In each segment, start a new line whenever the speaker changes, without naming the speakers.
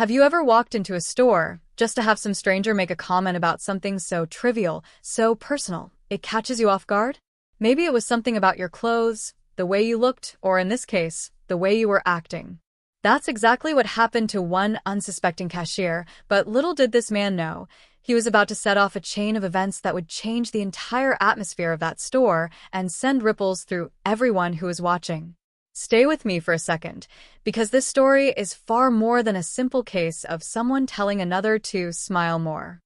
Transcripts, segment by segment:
Have you ever walked into a store just to have some stranger make a comment about something so trivial, so personal, it catches you off guard? Maybe it was something about your clothes, the way you looked, or in this case, the way you were acting. That's exactly what happened to one unsuspecting cashier, but little did this man know, he was about to set off a chain of events that would change the entire atmosphere of that store and send ripples through everyone who was watching. Stay with me for a second, because this story is far more than a simple case of someone telling another to smile more.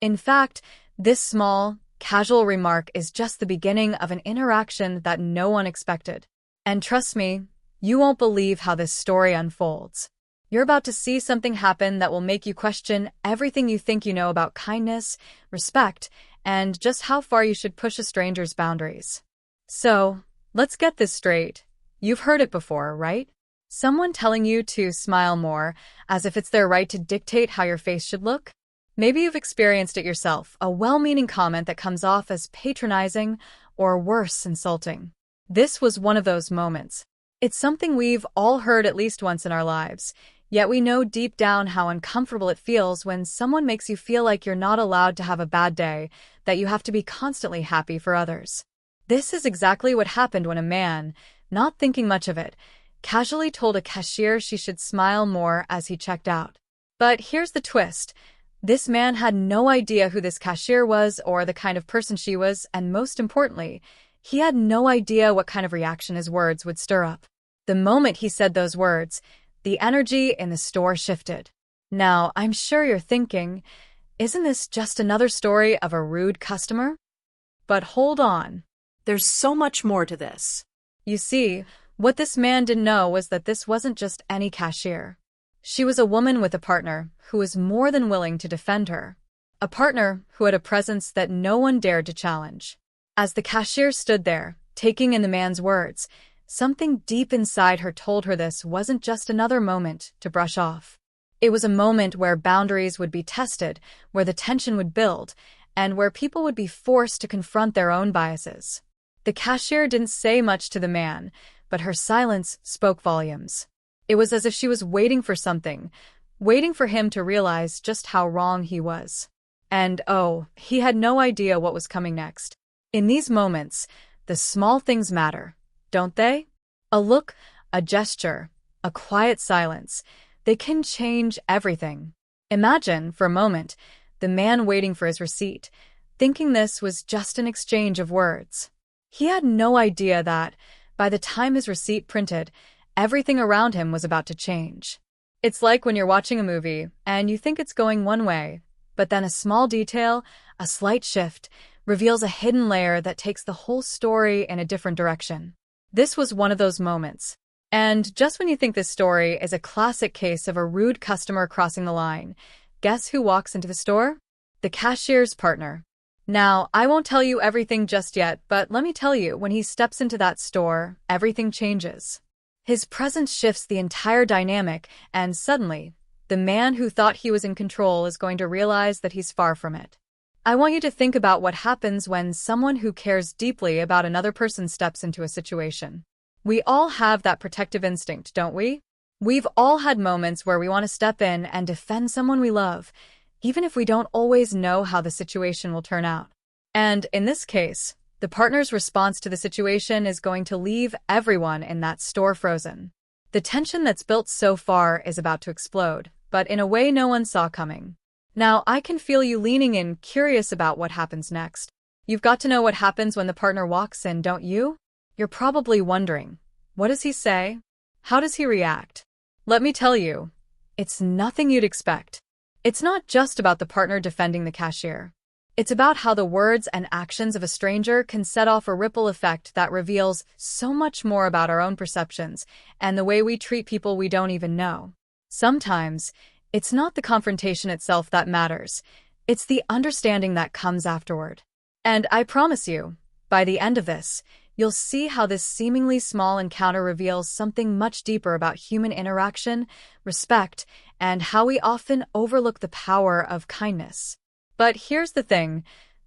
In fact, this small, casual remark is just the beginning of an interaction that no one expected. And trust me, you won't believe how this story unfolds. You're about to see something happen that will make you question everything you think you know about kindness, respect, and just how far you should push a stranger's boundaries. So, let's get this straight. You've heard it before, right? Someone telling you to smile more, as if it's their right to dictate how your face should look? Maybe you've experienced it yourself, a well-meaning comment that comes off as patronizing or worse, insulting. This was one of those moments. It's something we've all heard at least once in our lives, yet we know deep down how uncomfortable it feels when someone makes you feel like you're not allowed to have a bad day, that you have to be constantly happy for others. This is exactly what happened when a man, not thinking much of it, casually told a cashier she should smile more as he checked out. But here's the twist. This man had no idea who this cashier was or the kind of person she was, and most importantly, he had no idea what kind of reaction his words would stir up. The moment he said those words, the energy in the store shifted. Now, I'm sure you're thinking, isn't this just another story of a rude customer? But hold on.
There's so much more to this.
You see, what this man didn't know was that this wasn't just any cashier. She was a woman with a partner who was more than willing to defend her. A partner who had a presence that no one dared to challenge. As the cashier stood there, taking in the man's words, something deep inside her told her this wasn't just another moment to brush off. It was a moment where boundaries would be tested, where the tension would build, and where people would be forced to confront their own biases. The cashier didn't say much to the man, but her silence spoke volumes. It was as if she was waiting for something, waiting for him to realize just how wrong he was. And oh, he had no idea what was coming next. In these moments, the small things matter, don't they? A look, a gesture, a quiet silence, they can change everything. Imagine, for a moment, the man waiting for his receipt, thinking this was just an exchange of words. He had no idea that, by the time his receipt printed, everything around him was about to change. It's like when you're watching a movie, and you think it's going one way, but then a small detail, a slight shift, reveals a hidden layer that takes the whole story in a different direction. This was one of those moments. And just when you think this story is a classic case of a rude customer crossing the line, guess who walks into the store? The cashier's partner. Now, I won't tell you everything just yet, but let me tell you, when he steps into that store, everything changes. His presence shifts the entire dynamic, and suddenly, the man who thought he was in control is going to realize that he's far from it. I want you to think about what happens when someone who cares deeply about another person steps into a situation. We all have that protective instinct, don't we? We've all had moments where we want to step in and defend someone we love, even if we don't always know how the situation will turn out. And in this case, the partner's response to the situation is going to leave everyone in that store frozen. The tension that's built so far is about to explode, but in a way no one saw coming. Now, I can feel you leaning in, curious about what happens next. You've got to know what happens when the partner walks in, don't you? You're probably wondering, what does he say? How does he react? Let me tell you, it's nothing you'd expect. It's not just about the partner defending the cashier. It's about how the words and actions of a stranger can set off a ripple effect that reveals so much more about our own perceptions and the way we treat people we don't even know. Sometimes, it's not the confrontation itself that matters. It's the understanding that comes afterward. And I promise you, by the end of this, you'll see how this seemingly small encounter reveals something much deeper about human interaction, respect, and how we often overlook the power of kindness. But here's the thing,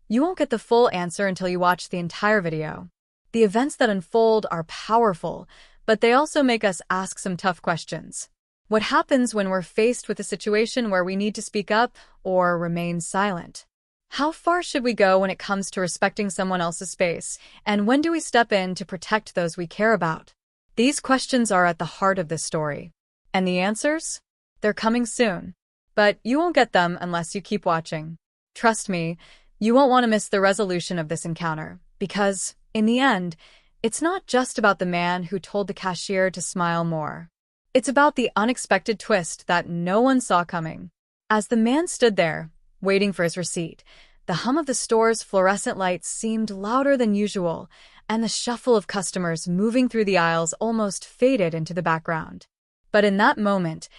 you won't get the full answer until you watch the entire video. The events that unfold are powerful, but they also make us ask some tough questions. What happens when we're faced with a situation where we need to speak up or remain silent? How far should we go when it comes to respecting someone else's space? And when do we step in to protect those we care about? These questions are at the heart of this story. And the answers? They're coming soon. But you won't get them unless you keep watching. Trust me, you won't want to miss the resolution of this encounter, because, in the end, it's not just about the man who told the cashier to smile more. It's about the unexpected twist that no one saw coming. As the man stood there, waiting for his receipt, the hum of the store's fluorescent lights seemed louder than usual, and the shuffle of customers moving through the aisles almost faded into the background. But in that moment,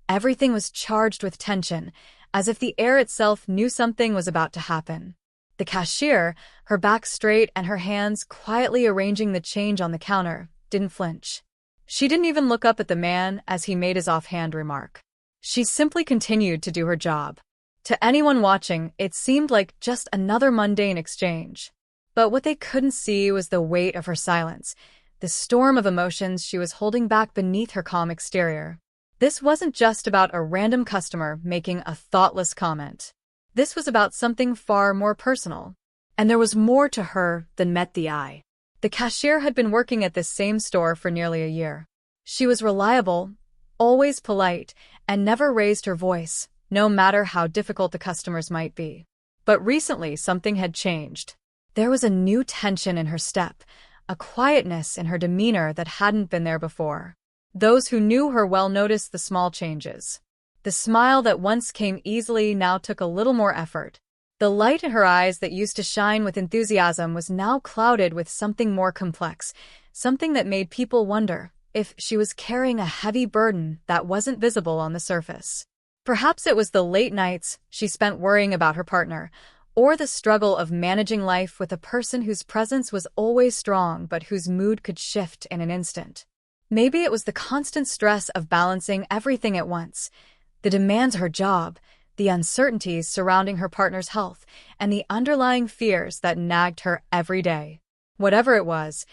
everything was charged with tension, as if the air itself knew something was about to happen. The cashier, her back straight and her hands quietly arranging the change on the counter, didn't flinch. She didn't even look up at the man as he made his offhand remark. She simply continued to do her job. To anyone watching, it seemed like just another mundane exchange. But what they couldn't see was the weight of her silence, the storm of emotions she was holding back beneath her calm exterior. This wasn't just about a random customer making a thoughtless comment. This was about something far more personal. And there was more to her than met the eye. The cashier had been working at this same store for nearly a year. She was reliable, always polite, and never raised her voice, no matter how difficult the customers might be. But recently, something had changed. There was a new tension in her step, a quietness in her demeanor that hadn't been there before. Those who knew her well noticed the small changes. The smile that once came easily now took a little more effort. The light in her eyes that used to shine with enthusiasm was now clouded with something more complex, something that made people wonder if she was carrying a heavy burden that wasn't visible on the surface. Perhaps it was the late nights she spent worrying about her partner, or the struggle of managing life with a person whose presence was always strong but whose mood could shift in an instant. Maybe it was the constant stress of balancing everything at once, the demands of her job, the uncertainties surrounding her partner's health, and the underlying fears that nagged her every day. Whatever it was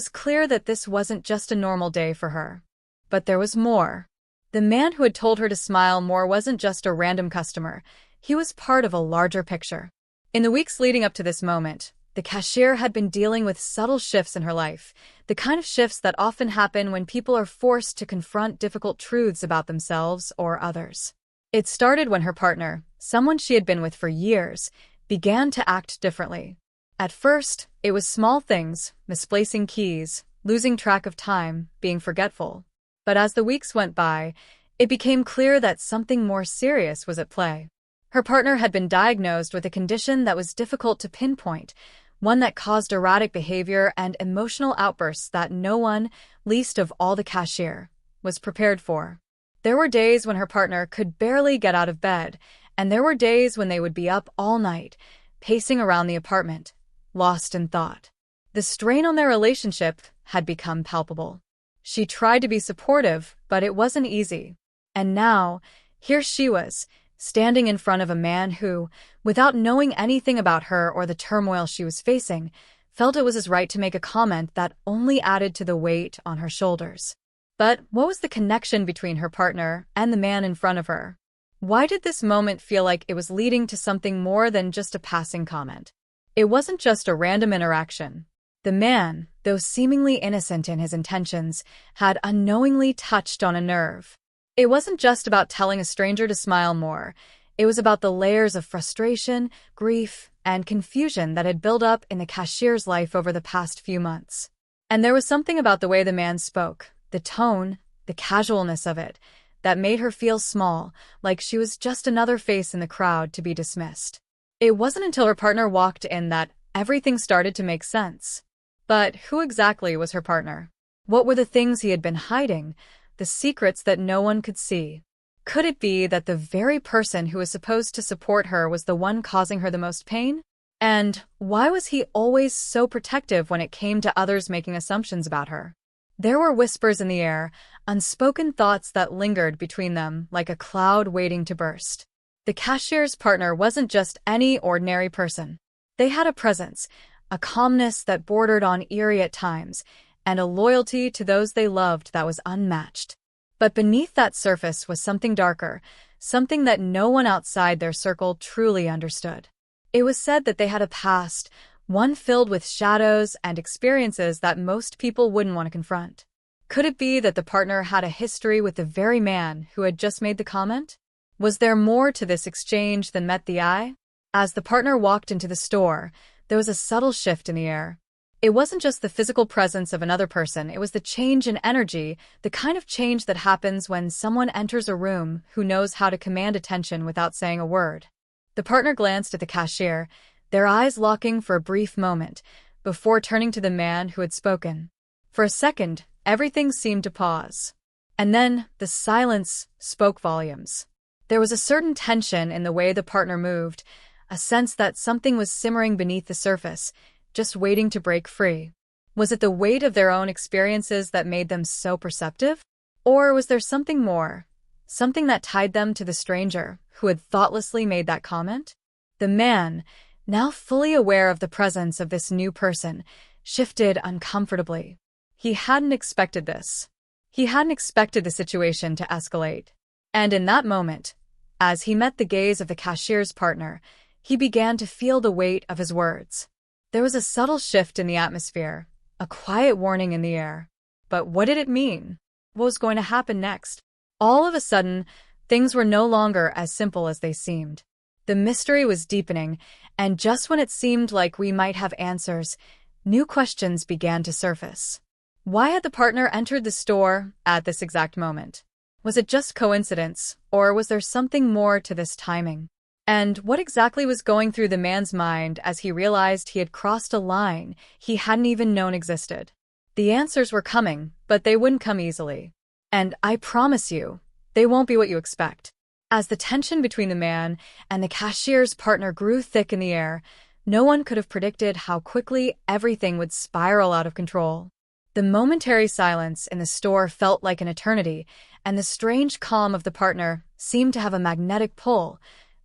clear that this wasn't just a normal day for her. But there was more. The man who had told her to smile more wasn't just a random customer. He was part of a larger picture. In the weeks leading up to this moment, the cashier had been dealing with subtle shifts in her life, the kind of shifts that often happen when people are forced to confront difficult truths about themselves or others. It started when her partner, someone she had been with for years, began to act differently. At first, it was small things, misplacing keys, losing track of time, being forgetful. But as the weeks went by, it became clear that something more serious was at play. Her partner had been diagnosed with a condition that was difficult to pinpoint, one that caused erratic behavior and emotional outbursts that no one, least of all the cashier, was prepared for. There were days when her partner could barely get out of bed, and there were days when they would be up all night, pacing around the apartment, lost in thought. The strain on their relationship had become palpable. She tried to be supportive, but it wasn't easy. And now, here she was, standing in front of a man who, without knowing anything about her or the turmoil she was facing, felt it was his right to make a comment that only added to the weight on her shoulders. But what was the connection between her partner and the man in front of her? Why did this moment feel like it was leading to something more than just a passing comment? It wasn't just a random interaction. The man, though seemingly innocent in his intentions, had unknowingly touched on a nerve. It wasn't just about telling a stranger to smile more. It was about the layers of frustration, grief, and confusion that had built up in the cashier's life over the past few months. And there was something about the way the man spoke, the tone, the casualness of it, that made her feel small, like she was just another face in the crowd to be dismissed. It wasn't until her partner walked in that everything started to make sense. But who exactly was her partner? What were the things he had been hiding, the secrets that no one could see? Could it be that the very person who was supposed to support her was the one causing her the most pain? And why was he always so protective when it came to others making assumptions about her? There were whispers in the air, unspoken thoughts that lingered between them like a cloud waiting to burst. The cashier's partner wasn't just any ordinary person. They had a presence, a calmness that bordered on eerie at times, and a loyalty to those they loved that was unmatched. But beneath that surface was something darker, something that no one outside their circle truly understood. It was said that they had a past, one filled with shadows and experiences that most people wouldn't want to confront. Could it be that the partner had a history with the very man who had just made the comment? Was there more to this exchange than met the eye? As the partner walked into the store, there was a subtle shift in the air. It wasn't just the physical presence of another person, it was the change in energy, the kind of change that happens when someone enters a room who knows how to command attention without saying a word. The partner glanced at the cashier, their eyes locking for a brief moment, before turning to the man who had spoken. For a second, everything seemed to pause. And then, the silence spoke volumes. There was a certain tension in the way the partner moved, a sense that something was simmering beneath the surface, just waiting to break free. Was it the weight of their own experiences that made them so perceptive? Or was there something more? Something that tied them to the stranger who had thoughtlessly made that comment? The man, now fully aware of the presence of this new person, shifted uncomfortably. He hadn't expected this. He hadn't expected the situation to escalate. And in that moment, as he met the gaze of the cashier's partner, he began to feel the weight of his words. There was a subtle shift in the atmosphere, a quiet warning in the air. But what did it mean? What was going to happen next? All of a sudden, things were no longer as simple as they seemed. The mystery was deepening, and just when it seemed like we might have answers, new questions began to surface. Why had the partner entered the store at this exact moment? Was it just coincidence, or was there something more to this timing? And what exactly was going through the man's mind as he realized he had crossed a line he hadn't even known existed? The answers were coming, but they wouldn't come easily. And I promise you, they won't be what you expect. As the tension between the man and the cashier's partner grew thick in the air, no one could have predicted how quickly everything would spiral out of control. The momentary silence in the store felt like an eternity, and the strange calm of the partner seemed to have a magnetic pull,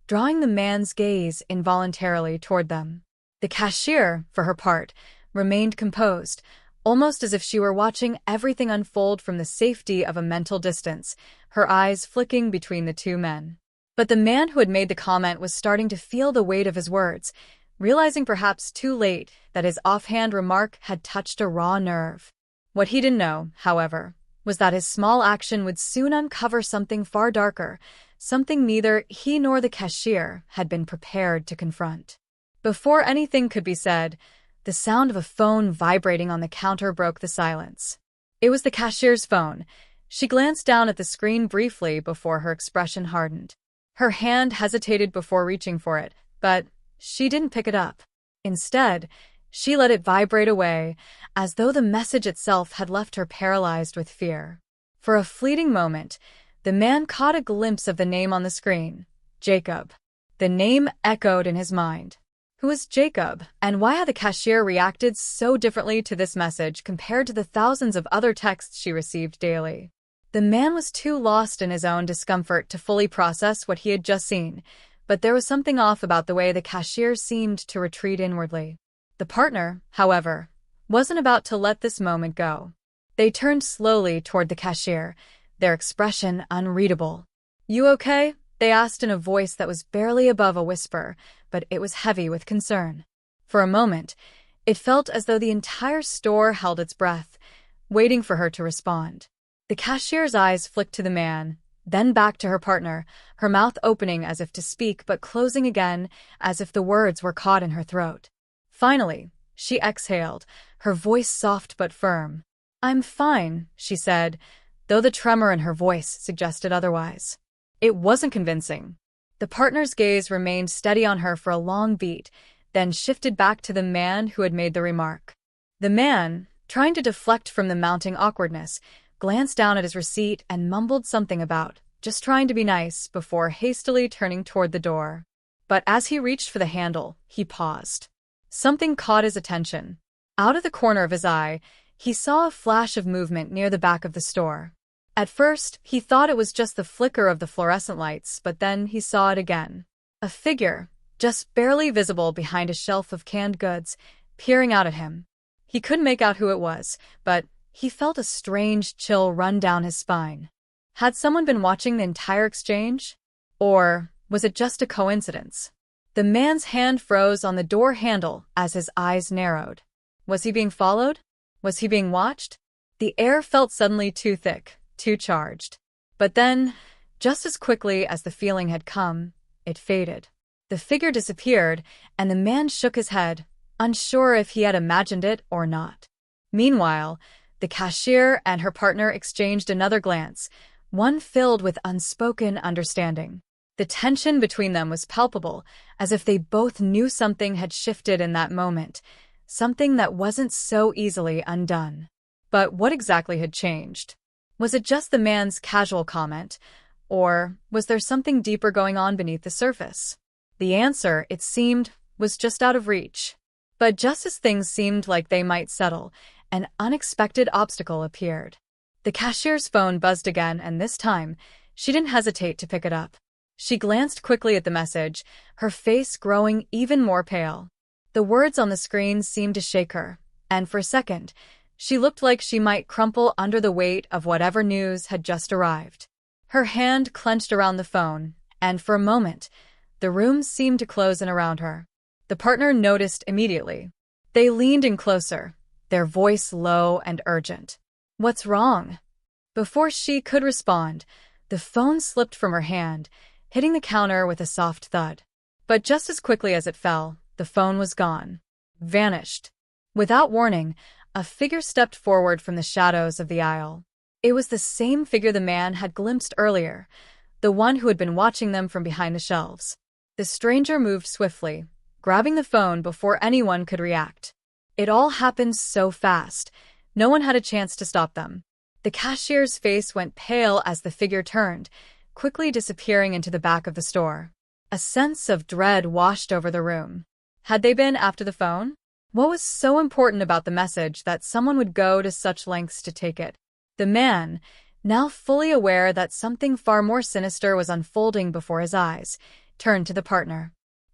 drawing the man's gaze involuntarily toward them. The cashier, for her part, remained composed, almost as if she were watching everything unfold from the safety of a mental distance, her eyes flicking between the two men. But the man who had made the comment was starting to feel the weight of his words, realizing perhaps too late that his offhand remark had touched a raw nerve. What he didn't know, however, was that his small action would soon uncover something far darker, something neither he nor the cashier had been prepared to confront. Before anything could be said, the sound of a phone vibrating on the counter broke the silence. It was the cashier's phone. She glanced down at the screen briefly before her expression hardened. Her hand hesitated before reaching for it, but she didn't pick it up. Instead, she let it vibrate away, as though the message itself had left her paralyzed with fear. For a fleeting moment, the man caught a glimpse of the name on the screen, Jacob. The name echoed in his mind. Who was Jacob, and why had the cashier reacted so differently to this message compared to the thousands of other texts she received daily? The man was too lost in his own discomfort to fully process what he had just seen, but there was something off about the way the cashier seemed to retreat inwardly. The partner, however, wasn't about to let this moment go. They turned slowly toward the cashier, their expression unreadable. "You okay?" they asked in a voice that was barely above a whisper, but it was heavy with concern. For a moment, it felt as though the entire store held its breath, waiting for her to respond. The cashier's eyes flicked to the man, then back to her partner, her mouth opening as if to speak but closing again as if the words were caught in her throat. Finally, she exhaled, her voice soft but firm. "I'm fine," she said, though the tremor in her voice suggested otherwise. It wasn't convincing. The partner's gaze remained steady on her for a long beat, then shifted back to the man who had made the remark. The man, trying to deflect from the mounting awkwardness, glanced down at his receipt and mumbled something about just trying to be nice before hastily turning toward the door. But as he reached for the handle, he paused. Something caught his attention. Out of the corner of his eye, he saw a flash of movement near the back of the store. At first, he thought it was just the flicker of the fluorescent lights, but then he saw it again. A figure, just barely visible behind a shelf of canned goods, peering out at him. He couldn't make out who it was, but he felt a strange chill run down his spine. Had someone been watching the entire exchange? Or was it just a coincidence? The man's hand froze on the door handle as his eyes narrowed. Was he being followed? Was he being watched? The air felt suddenly too thick, too charged. But then, just as quickly as the feeling had come, it faded. The figure disappeared, and the man shook his head, unsure if he had imagined it or not. Meanwhile, the cashier and her partner exchanged another glance, one filled with unspoken understanding. The tension between them was palpable, as if they both knew something had shifted in that moment, something that wasn't so easily undone. But what exactly had changed? Was it just the man's casual comment, or was there something deeper going on beneath the surface? The answer, it seemed, was just out of reach. But just as things seemed like they might settle, an unexpected obstacle appeared. The cashier's phone buzzed again, and this time, she didn't hesitate to pick it up. She glanced quickly at the message, her face growing even more pale. The words on the screen seemed to shake her, and for a second, she looked like she might crumple under the weight of whatever news had just arrived. Her hand clenched around the phone, and for a moment, the room seemed to close in around her. The partner noticed immediately. They leaned in closer, their voice low and urgent. "What's wrong?" Before she could respond, the phone slipped from her hand, hitting the counter with a soft thud. But just as quickly as it fell, the phone was gone. Vanished. Without warning, a figure stepped forward from the shadows of the aisle. It was the same figure the man had glimpsed earlier, the one who had been watching them from behind the shelves. The stranger moved swiftly, grabbing the phone before anyone could react. It all happened so fast, no one had a chance to stop them. The cashier's face went pale as the figure turned, quickly disappearing into the back of the store. A sense of dread washed over the room. Had they been after the phone? What was so important about the message that someone would go to such lengths to take it? The man, now fully aware that something far more sinister was unfolding before his eyes, turned to the partner.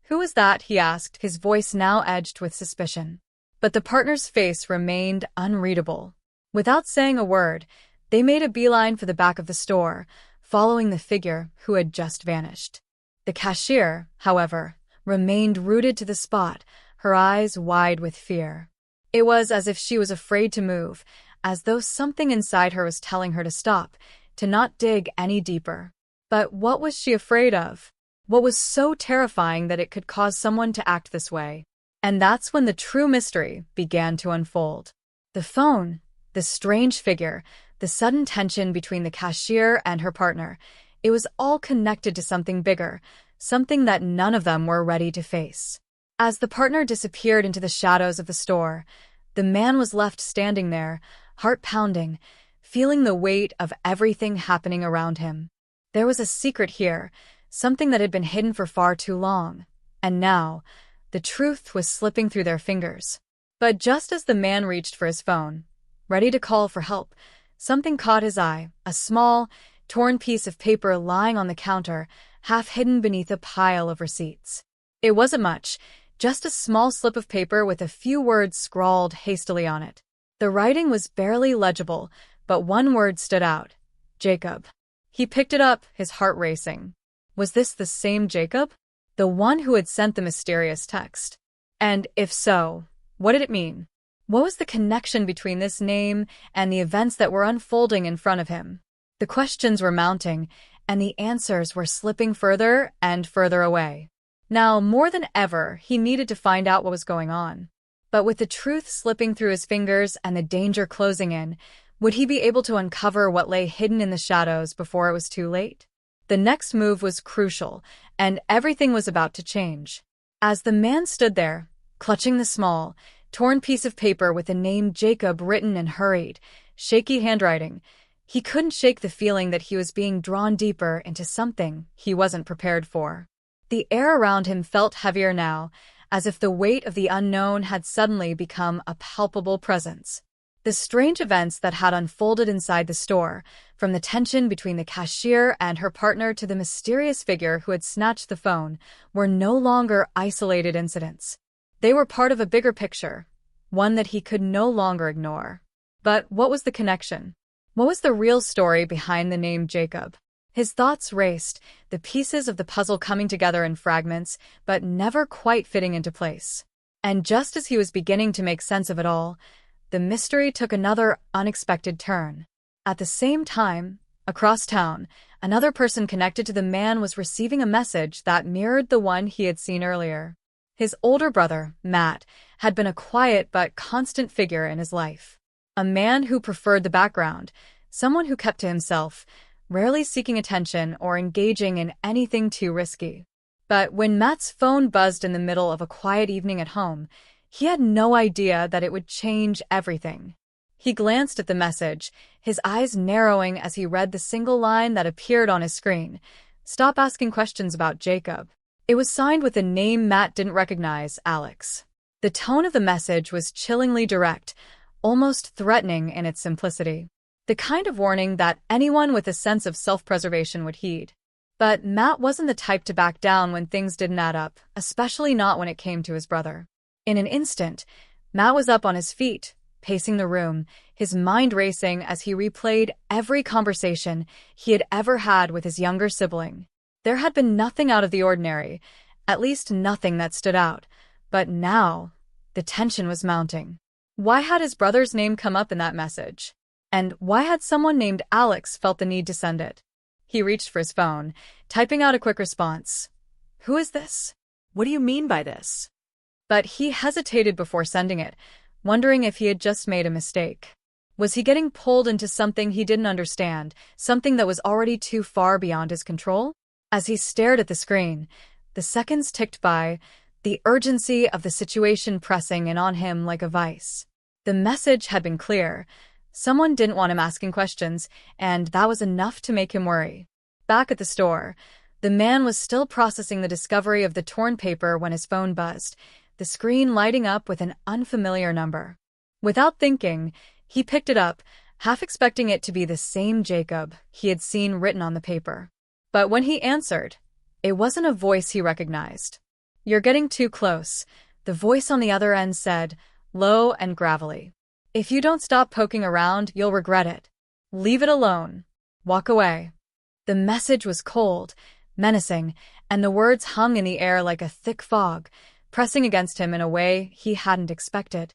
"Who was that?" he asked, his voice now edged with suspicion. But the partner's face remained unreadable. Without saying a word, they made a beeline for the back of the store, following the figure who had just vanished. The cashier, however, remained rooted to the spot, her eyes wide with fear. It was as if she was afraid to move, as though something inside her was telling her to stop, to not dig any deeper. But what was she afraid of? What was so terrifying that it could cause someone to act this way? And that's when the true mystery began to unfold. The phone, the strange figure, the sudden tension between the cashier and her partner, it was all connected to something bigger, something that none of them were ready to face. As the partner disappeared into the shadows of the store, the man was left standing there, heart pounding, feeling the weight of everything happening around him. There was a secret here, something that had been hidden for far too long, and now, the truth was slipping through their fingers. But just as the man reached for his phone, ready to call for help, something caught his eye, a small, torn piece of paper lying on the counter, half hidden beneath a pile of receipts. It wasn't much, just a small slip of paper with a few words scrawled hastily on it. The writing was barely legible, but one word stood out: Jacob. He picked it up, his heart racing. Was this the same Jacob? The one who had sent the mysterious text? And if so, what did it mean? What was the connection between this name and the events that were unfolding in front of him? The questions were mounting, and the answers were slipping further and further away. Now, more than ever, he needed to find out what was going on. But with the truth slipping through his fingers and the danger closing in, would he be able to uncover what lay hidden in the shadows before it was too late? The next move was crucial, and everything was about to change. As the man stood there, clutching the small, torn piece of paper with the name Jacob written in hurried, shaky handwriting, he couldn't shake the feeling that he was being drawn deeper into something he wasn't prepared for. The air around him felt heavier now, as if the weight of the unknown had suddenly become a palpable presence. The strange events that had unfolded inside the store, from the tension between the cashier and her partner to the mysterious figure who had snatched the phone, were no longer isolated incidents. They were part of a bigger picture, one that he could no longer ignore. But what was the connection? What was the real story behind the name Jacob? His thoughts raced, the pieces of the puzzle coming together in fragments, but never quite fitting into place. And just as he was beginning to make sense of it all, the mystery took another unexpected turn. At the same time, across town, another person connected to the man was receiving a message that mirrored the one he had seen earlier. His older brother, Matt, had been a quiet but constant figure in his life. A man who preferred the background, someone who kept to himself, rarely seeking attention or engaging in anything too risky. But when Matt's phone buzzed in the middle of a quiet evening at home, he had no idea that it would change everything. He glanced at the message, his eyes narrowing as he read the single line that appeared on his screen. "Stop asking questions about Jacob." It was signed with a name Matt didn't recognize, Alex. The tone of the message was chillingly direct, almost threatening in its simplicity. The kind of warning that anyone with a sense of self-preservation would heed. But Matt wasn't the type to back down when things didn't add up, especially not when it came to his brother. In an instant, Matt was up on his feet, pacing the room, his mind racing as he replayed every conversation he had ever had with his younger sibling. There had been nothing out of the ordinary, at least nothing that stood out, but now the tension was mounting. Why had his brother's name come up in that message? And why had someone named Alex felt the need to send it? He reached for his phone, typing out a quick response. "Who is this?"
What do you mean by this?
But he hesitated before sending it, wondering if he had just made a mistake. Was he getting pulled into something he didn't understand, something that was already too far beyond his control? As he stared at the screen, the seconds ticked by, the urgency of the situation pressing in on him like a vice. The message had been clear. Someone didn't want him asking questions, and that was enough to make him worry. Back at the store, the man was still processing the discovery of the torn paper when his phone buzzed, the screen lighting up with an unfamiliar number. Without thinking, he picked it up, half expecting it to be the same Jacob he had seen written on the paper. But when he answered, it wasn't a voice he recognized. "You're getting too close," the voice on the other end said, low and gravelly. "If you don't stop poking around, you'll regret it. Leave it alone. Walk away." The message was cold, menacing, and the words hung in the air like a thick fog, pressing against him in a way he hadn't expected.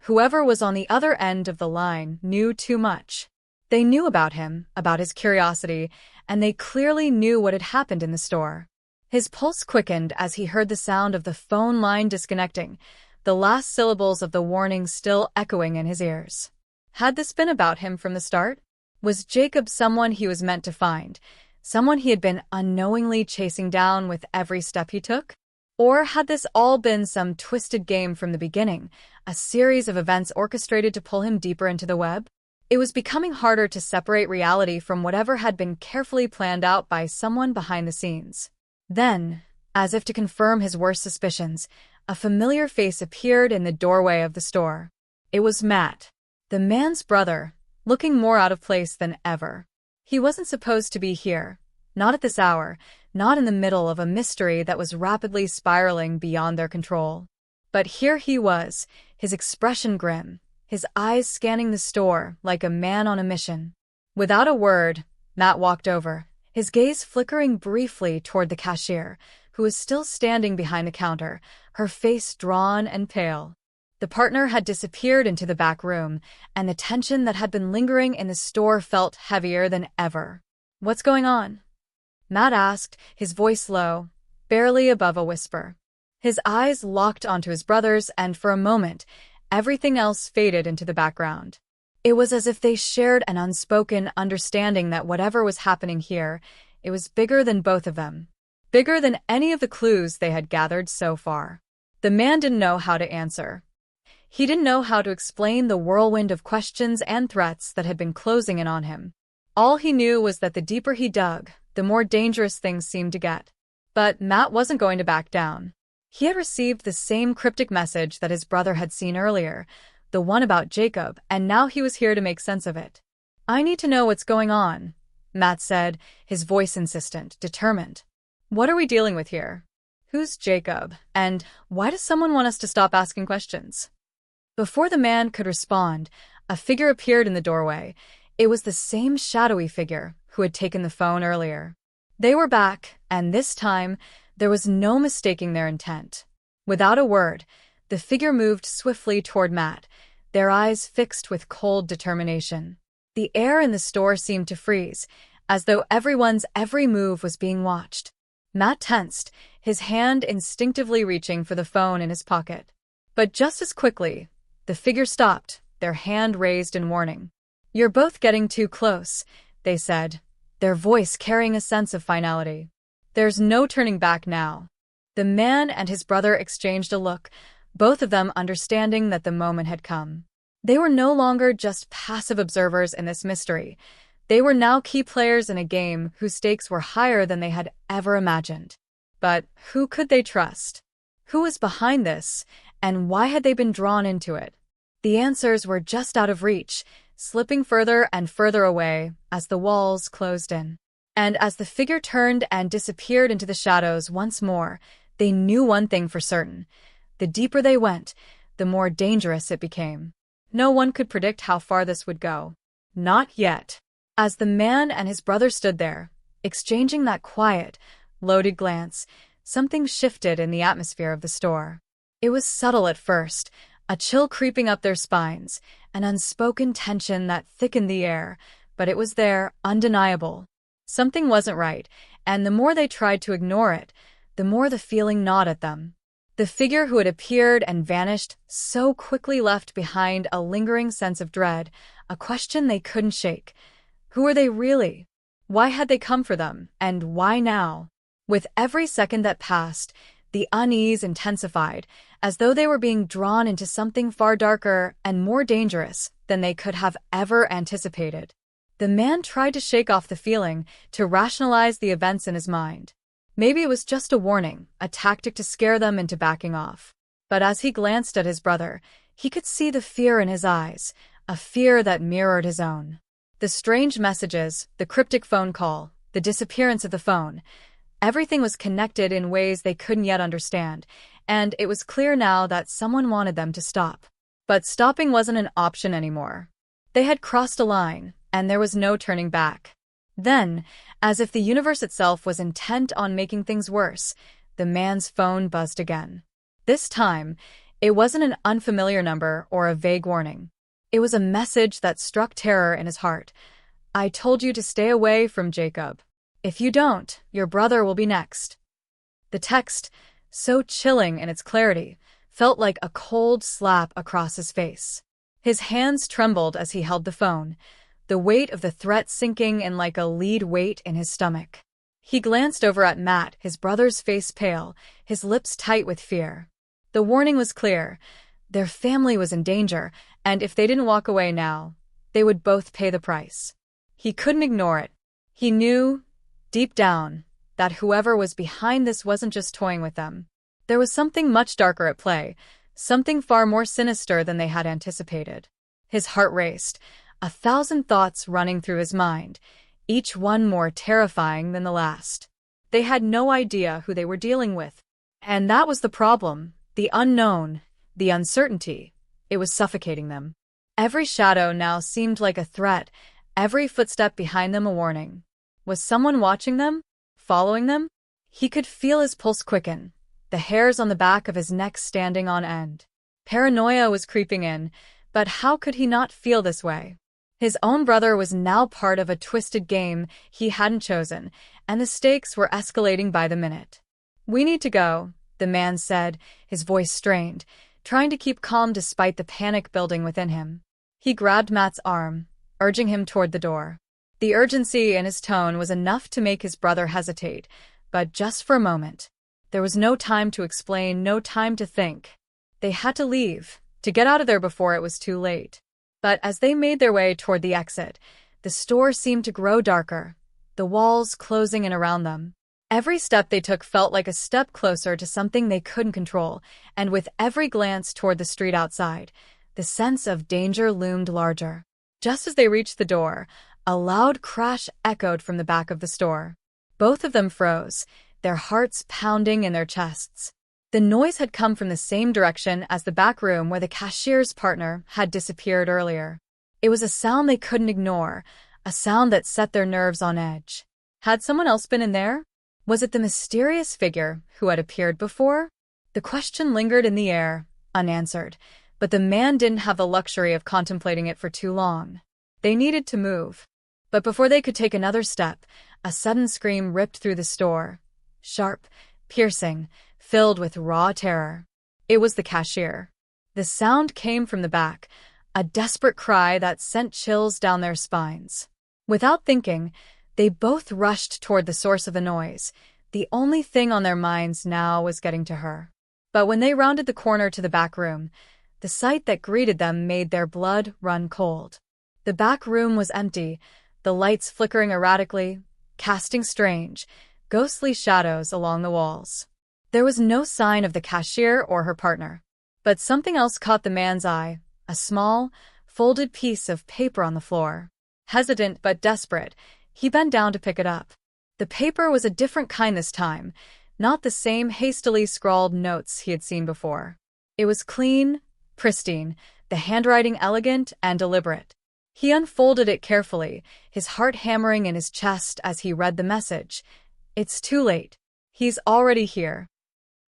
Whoever was on the other end of the line knew too much. They knew about him, about his curiosity, and they clearly knew what had happened in the store. His pulse quickened as he heard the sound of the phone line disconnecting, the last syllables of the warning still echoing in his ears. Had this been about him from the start? Was Jacob someone he was meant to find, someone he had been unknowingly chasing down with every step he took? Or had this all been some twisted game from the beginning, a series of events orchestrated to pull him deeper into the web? It was becoming harder to separate reality from whatever had been carefully planned out by someone behind the scenes. Then, as if to confirm his worst suspicions, a familiar face appeared in the doorway of the store. It was Matt, the man's brother, looking more out of place than ever. He wasn't supposed to be here, not at this hour, not in the middle of a mystery that was rapidly spiraling beyond their control. But here he was, his expression grim, his eyes scanning the store like a man on a mission. Without a word, Matt walked over, his gaze flickering briefly toward the cashier, who was still standing behind the counter, her face drawn and pale. The partner had disappeared into the back room, and the tension that had been lingering in the store felt heavier than ever. "What's going on?" Matt asked, his voice low, barely above a whisper. His eyes locked onto his brother's, and for a moment, everything else faded into the background. It was as if they shared an unspoken understanding that whatever was happening here, it was bigger than both of them. Bigger than any of the clues they had gathered so far. The man didn't know how to answer. He didn't know how to explain the whirlwind of questions and threats that had been closing in on him. All he knew was that the deeper he dug, the more dangerous things seemed to get. But Matt wasn't going to back down. He had received the same cryptic message that his brother had seen earlier, the one about Jacob, and now he was here to make sense of it. "I need to know what's going on," Matt said, his voice insistent, determined. "What are we dealing with here? Who's Jacob, and why does someone want us to stop asking questions?" Before the man could respond, a figure appeared in the doorway. It was the same shadowy figure who had taken the phone earlier. They were back, and this time, there was no mistaking their intent. Without a word, the figure moved swiftly toward Matt, their eyes fixed with cold determination. The air in the store seemed to freeze, as though everyone's every move was being watched. Matt tensed, his hand instinctively reaching for the phone in his pocket. But just as quickly, the figure stopped, their hand raised in warning. "You're both getting too close," they said, their voice carrying a sense of finality. "There's no turning back now." The man and his brother exchanged a look, both of them understanding that the moment had come. They were no longer just passive observers in this mystery. They were now key players in a game whose stakes were higher than they had ever imagined. But who could they trust? Who was behind this, and why had they been drawn into it? The answers were just out of reach, slipping further and further away as the walls closed in. And as the figure turned and disappeared into the shadows once more, they knew one thing for certain. The deeper they went, the more dangerous it became. No one could predict how far this would go. Not yet. As the man and his brother stood there, exchanging that quiet, loaded glance, something shifted in the atmosphere of the store. It was subtle at first, a chill creeping up their spines, an unspoken tension that thickened the air, but it was there, undeniable. Something wasn't right, and the more they tried to ignore it, the more the feeling gnawed at them. The figure who had appeared and vanished so quickly left behind a lingering sense of dread, a question they couldn't shake. Who were they really? Why had they come for them, and why now? With every second that passed, the unease intensified, as though they were being drawn into something far darker and more dangerous than they could have ever anticipated. The man tried to shake off the feeling, to rationalize the events in his mind. Maybe it was just a warning, a tactic to scare them into backing off. But as he glanced at his brother, he could see the fear in his eyes, a fear that mirrored his own. The strange messages, the cryptic phone call, the disappearance of the phone, everything was connected in ways they couldn't yet understand, and it was clear now that someone wanted them to stop. But stopping wasn't an option anymore. They had crossed a line, and there was no turning back. Then, as if the universe itself was intent on making things worse, the man's phone buzzed again. This time, it wasn't an unfamiliar number or a vague warning. It was a message that struck terror in his heart. "I told you to stay away from Jacob. If you don't, your brother will be next." The text, so chilling in its clarity, felt like a cold slap across his face. His hands trembled as he held the phone, the weight of the threat sinking in like a lead weight in his stomach. He glanced over at Matt, his brother's face pale, his lips tight with fear. The warning was clear. Their family was in danger, and if they didn't walk away now, they would both pay the price. He couldn't ignore it. He knew, deep down, that whoever was behind this wasn't just toying with them. There was something much darker at play, something far more sinister than they had anticipated. His heart raced, 1,000 thoughts running through his mind, each one more terrifying than the last. They had no idea who they were dealing with. And that was the problem, the unknown, the uncertainty. It was suffocating them. Every shadow now seemed like a threat, every footstep behind them a warning. Was someone watching them? Following them? He could feel his pulse quicken, the hairs on the back of his neck standing on end. Paranoia was creeping in, but how could he not feel this way? His own brother was now part of a twisted game he hadn't chosen, and the stakes were escalating by the minute. "We need to go," the man said, his voice strained, trying to keep calm despite the panic building within him. He grabbed Matt's arm, urging him toward the door. The urgency in his tone was enough to make his brother hesitate, but just for a moment. There was no time to explain, no time to think. They had to leave, to get out of there before it was too late. But as they made their way toward the exit, the store seemed to grow darker, the walls closing in around them. Every step they took felt like a step closer to something they couldn't control, and with every glance toward the street outside, the sense of danger loomed larger. Just as they reached the door, a loud crash echoed from the back of the store. Both of them froze, their hearts pounding in their chests. The noise had come from the same direction as the back room where the cashier's partner had disappeared earlier. It was a sound they couldn't ignore, a sound that set their nerves on edge. Had someone else been in there? Was it the mysterious figure who had appeared before? The question lingered in the air, unanswered, but the man didn't have the luxury of contemplating it for too long. They needed to move. But before they could take another step, a sudden scream ripped through the store. Sharp, piercing, filled with raw terror. It was the cashier. The sound came from the back, a desperate cry that sent chills down their spines. Without thinking, they both rushed toward the source of the noise. The only thing on their minds now was getting to her. But when they rounded the corner to the back room, the sight that greeted them made their blood run cold. The back room was empty, the lights flickering erratically, casting strange, ghostly shadows along the walls. There was no sign of the cashier or her partner. But something else caught the man's eye, a small, folded piece of paper on the floor. Hesitant but desperate, he bent down to pick it up. The paper was a different kind this time, not the same hastily scrawled notes he had seen before. It was clean, pristine, the handwriting elegant and deliberate. He unfolded it carefully, his heart hammering in his chest as he read the message. "It's too late. He's already here."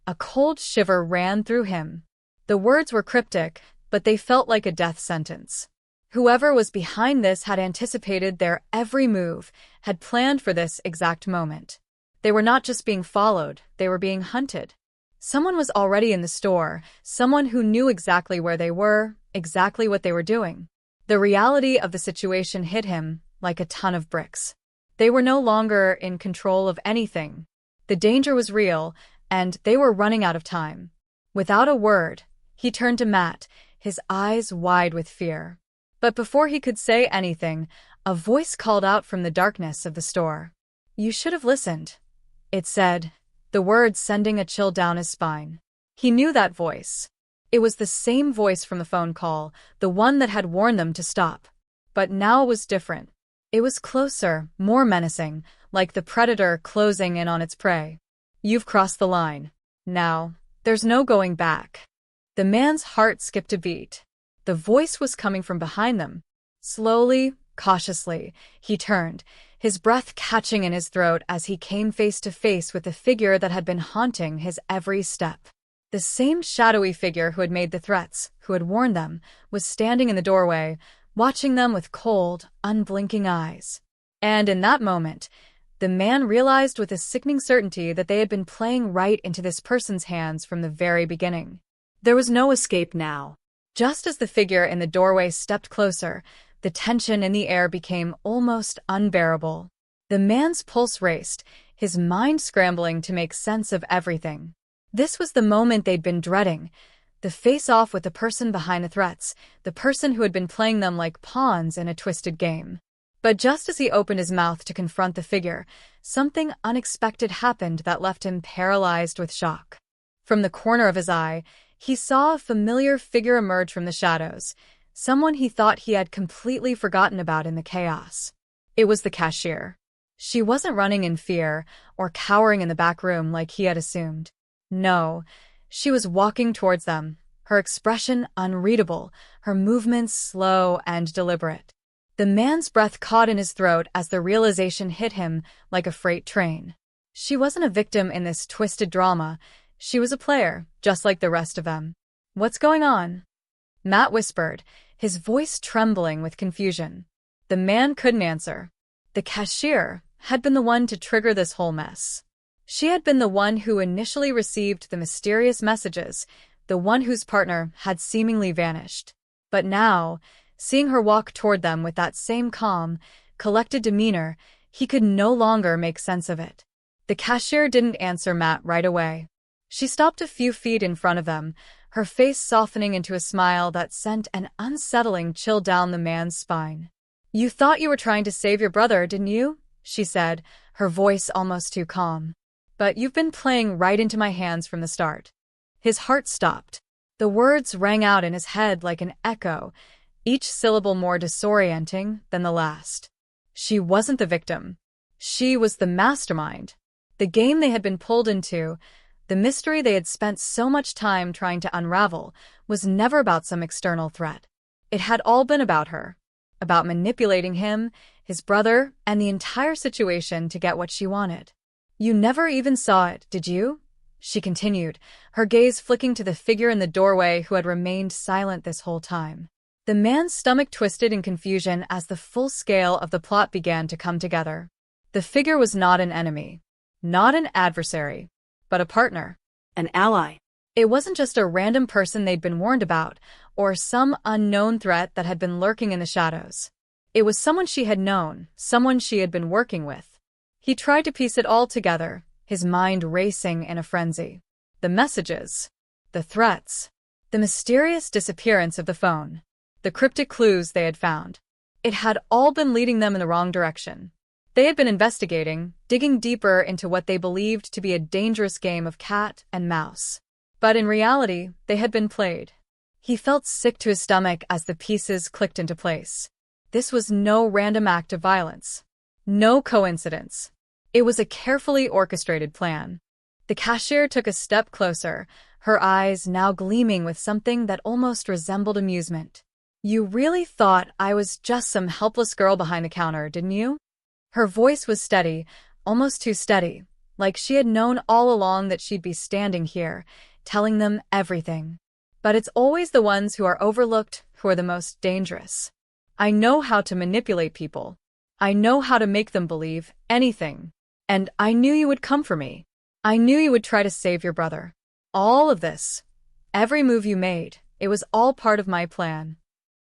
A cold shiver ran through him. The words were cryptic, but they felt like a death sentence. Whoever was behind this had anticipated their every move, had planned for this exact moment. They were not just being followed, they were being hunted. Someone was already in the store, someone who knew exactly where they were, exactly what they were doing. The reality of the situation hit him like a ton of bricks. They were no longer in control of anything. The danger was real, and they were running out of time. Without a word, he turned to Matt, his eyes wide with fear. But before he could say anything, a voice called out from the darkness of the store. "You should have listened," it said, the words sending a chill down his spine. He knew that voice. It was the same voice from the phone call, the one that had warned them to stop. But now it was different. It was closer, more menacing, like the predator closing in on its prey. "You've crossed the line. Now, there's no going back." The man's heart skipped a beat. The voice was coming from behind them. Slowly, cautiously, he turned, his breath catching in his throat as he came face to face with the figure that had been haunting his every step. The same shadowy figure who had made the threats, who had warned them, was standing in the doorway, watching them with cold, unblinking eyes. And in that moment, the man realized with a sickening certainty that they had been playing right into this person's hands from the very beginning. There was no escape now. Just as the figure in the doorway stepped closer, the tension in the air became almost unbearable. The man's pulse raced, his mind scrambling to make sense of everything. This was the moment they'd been dreading, the face-off with the person behind the threats, the person who had been playing them like pawns in a twisted game. But just as he opened his mouth to confront the figure, something unexpected happened that left him paralyzed with shock. From the corner of his eye, he saw a familiar figure emerge from the shadows, someone he thought he had completely forgotten about in the chaos. It was the cashier. She wasn't running in fear or cowering in the back room like he had assumed. No, she was walking towards them, her expression unreadable, her movements slow and deliberate. The man's breath caught in his throat as the realization hit him like a freight train. She wasn't a victim in this twisted drama. She was a player, just like the rest of them. "What's going on?" Matt whispered, his voice trembling with confusion. The man couldn't answer. The cashier had been the one to trigger this whole mess. She had been the one who initially received the mysterious messages, the one whose partner had seemingly vanished. But now, seeing her walk toward them with that same calm, collected demeanor, he could no longer make sense of it. The cashier didn't answer Matt right away. She stopped a few feet in front of them, her face softening into a smile that sent an unsettling chill down the man's spine. "You thought you were trying to save your brother, didn't you?" she said, her voice almost too calm. "But you've been playing right into my hands from the start." His heart stopped. The words rang out in his head like an echo, each syllable more disorienting than the last. She wasn't the victim. She was the mastermind. The game they had been pulled into, the mystery they had spent so much time trying to unravel, was never about some external threat. It had all been about her. about manipulating him, his brother, and the entire situation to get what she wanted. You never even saw it, did you? She continued, her gaze flicking to the figure in the doorway who had remained silent this whole time. The man's stomach twisted in confusion as the full scale of the plot began to come together. The figure was not an enemy, not an adversary, but a partner.
An ally.
It wasn't just a random person they'd been warned about, or some unknown threat that had been lurking in the shadows. It was someone she had known, someone she had been working with. He tried to piece it all together, his mind racing in a frenzy. The messages, the threats, the mysterious disappearance of the phone, the cryptic clues they had found. It had all been leading them in the wrong direction. They had been investigating, digging deeper into what they believed to be a dangerous game of cat and mouse. But in reality, they had been played. He felt sick to his stomach as the pieces clicked into place. This was no random act of violence. No coincidence. It was a carefully orchestrated plan. The cashier took a step closer, her eyes now gleaming with something that almost resembled amusement. You really thought I was just some helpless girl behind the counter, didn't you? Her voice was steady, almost too steady, like she had known all along that she'd be standing here, telling them everything. But it's always the ones who are overlooked who are the most dangerous. I know how to manipulate people. I know how to make them believe anything. And I knew you would come for me. I knew you would try to save your brother. All of this, every move you made, it was all part of my plan.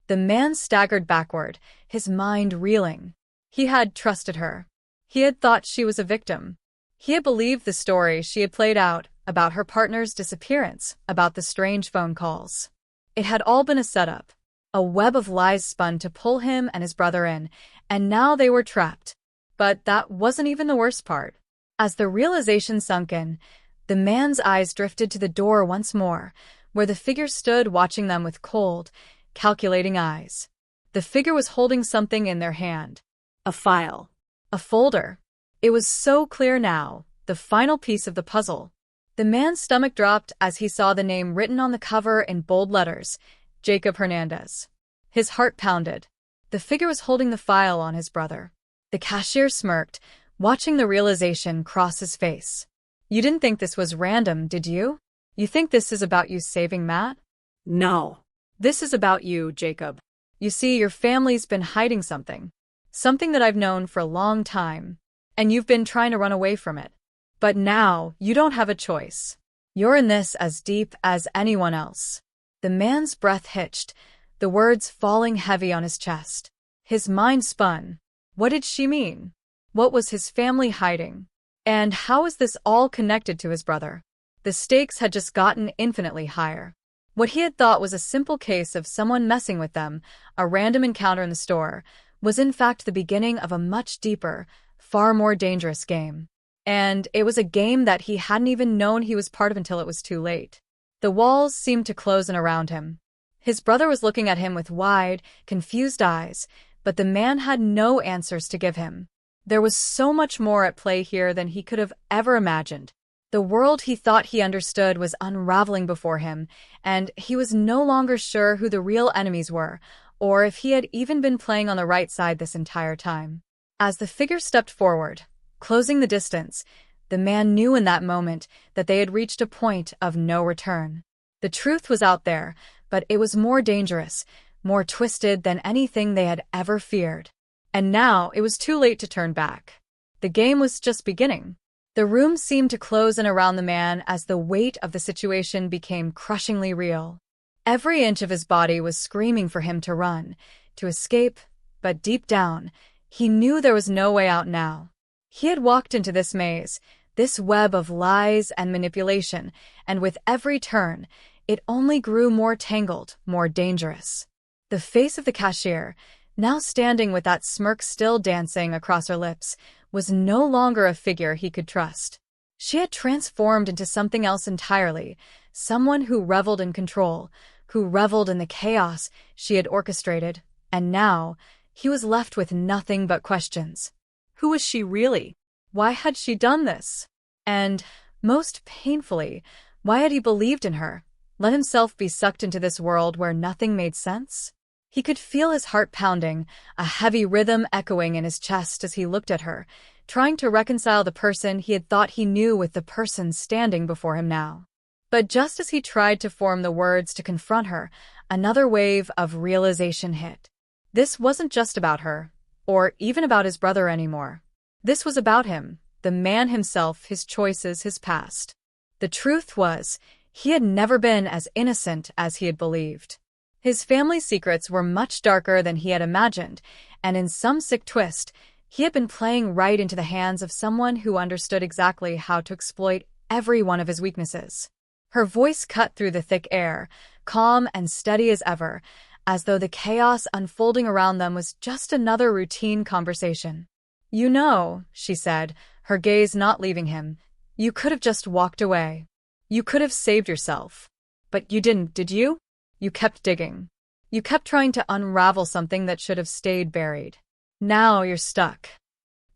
The man staggered backward, his mind reeling. He had trusted her. He had thought she was a victim. He had believed the story she had played out about her partner's disappearance, about the strange phone calls. It had all been a setup, a web of lies spun to pull him and his brother in, and now they were trapped. But that wasn't even the worst part. As the realization sunk in, the man's eyes drifted to the door once more, where the figure stood watching them with cold, calculating eyes. The figure was holding something in their hand.
A file.
A folder. It was so clear now, the final piece of the puzzle. The man's stomach dropped as he saw the name written on the cover in bold letters, Jacob Hernandez. His heart pounded. The figure was holding the file on his brother. The cashier smirked, watching the realization cross his face. You didn't think this was random, did you? You think this is about you saving Matt?
No.
This is about you, Jacob. You see, your family's been hiding something. Something that I've known for a long time. And you've been trying to run away from it. But now, you don't have a choice. You're in this as deep as anyone else. The man's breath hitched, the words falling heavy on his chest. His mind spun. What did she mean? What was his family hiding? And how was this all connected to his brother? The stakes had just gotten infinitely higher. What he had thought was a simple case of someone messing with them, a random encounter in the store, was in fact the beginning of a much deeper, far more dangerous game. And it was a game that he hadn't even known he was part of until it was too late. The walls seemed to close in around him. His brother was looking at him with wide, confused eyes, but the man had no answers to give him. There was so much more at play here than he could have ever imagined. The world he thought he understood was unraveling before him, and he was no longer sure who the real enemies were, or if he had even been playing on the right side this entire time. As the figure stepped forward, closing the distance, the man knew in that moment that they had reached a point of no return. The truth was out there, but it was more dangerous, more twisted than anything they had ever feared. And now it was too late to turn back. The game was just beginning. The room seemed to close in around the man as the weight of the situation became crushingly real. Every inch of his body was screaming for him to run, to escape, but deep down, he knew there was no way out now. He had walked into this maze, this web of lies and manipulation, and with every turn, it only grew more tangled, more dangerous. The face of the cashier, now standing with that smirk still dancing across her lips, was no longer a figure he could trust. She had transformed into something else entirely, someone who reveled in control, who reveled in the chaos she had orchestrated, and now he was left with nothing but questions. Who was she really? Why had she done this? And, most painfully, why had he believed in her, let himself be sucked into this world where nothing made sense? He could feel his heart pounding, a heavy rhythm echoing in his chest as he looked at her, trying to reconcile the person he had thought he knew with the person standing before him now. But just as he tried to form the words to confront her, another wave of realization hit. This wasn't just about her, or even about his brother anymore. This was about him, the man himself, his choices, his past. The truth was, he had never been as innocent as he had believed. His family's secrets were much darker than he had imagined, and in some sick twist, he had been playing right into the hands of someone who understood exactly how to exploit every one of his weaknesses. Her voice cut through the thick air, calm and steady as ever, as though the chaos unfolding around them was just another routine conversation. "You know," she said, her gaze not leaving him, "you could have just walked away. You could have saved yourself. But you didn't, did you? You kept digging. You kept trying to unravel something that should have stayed buried. Now you're stuck."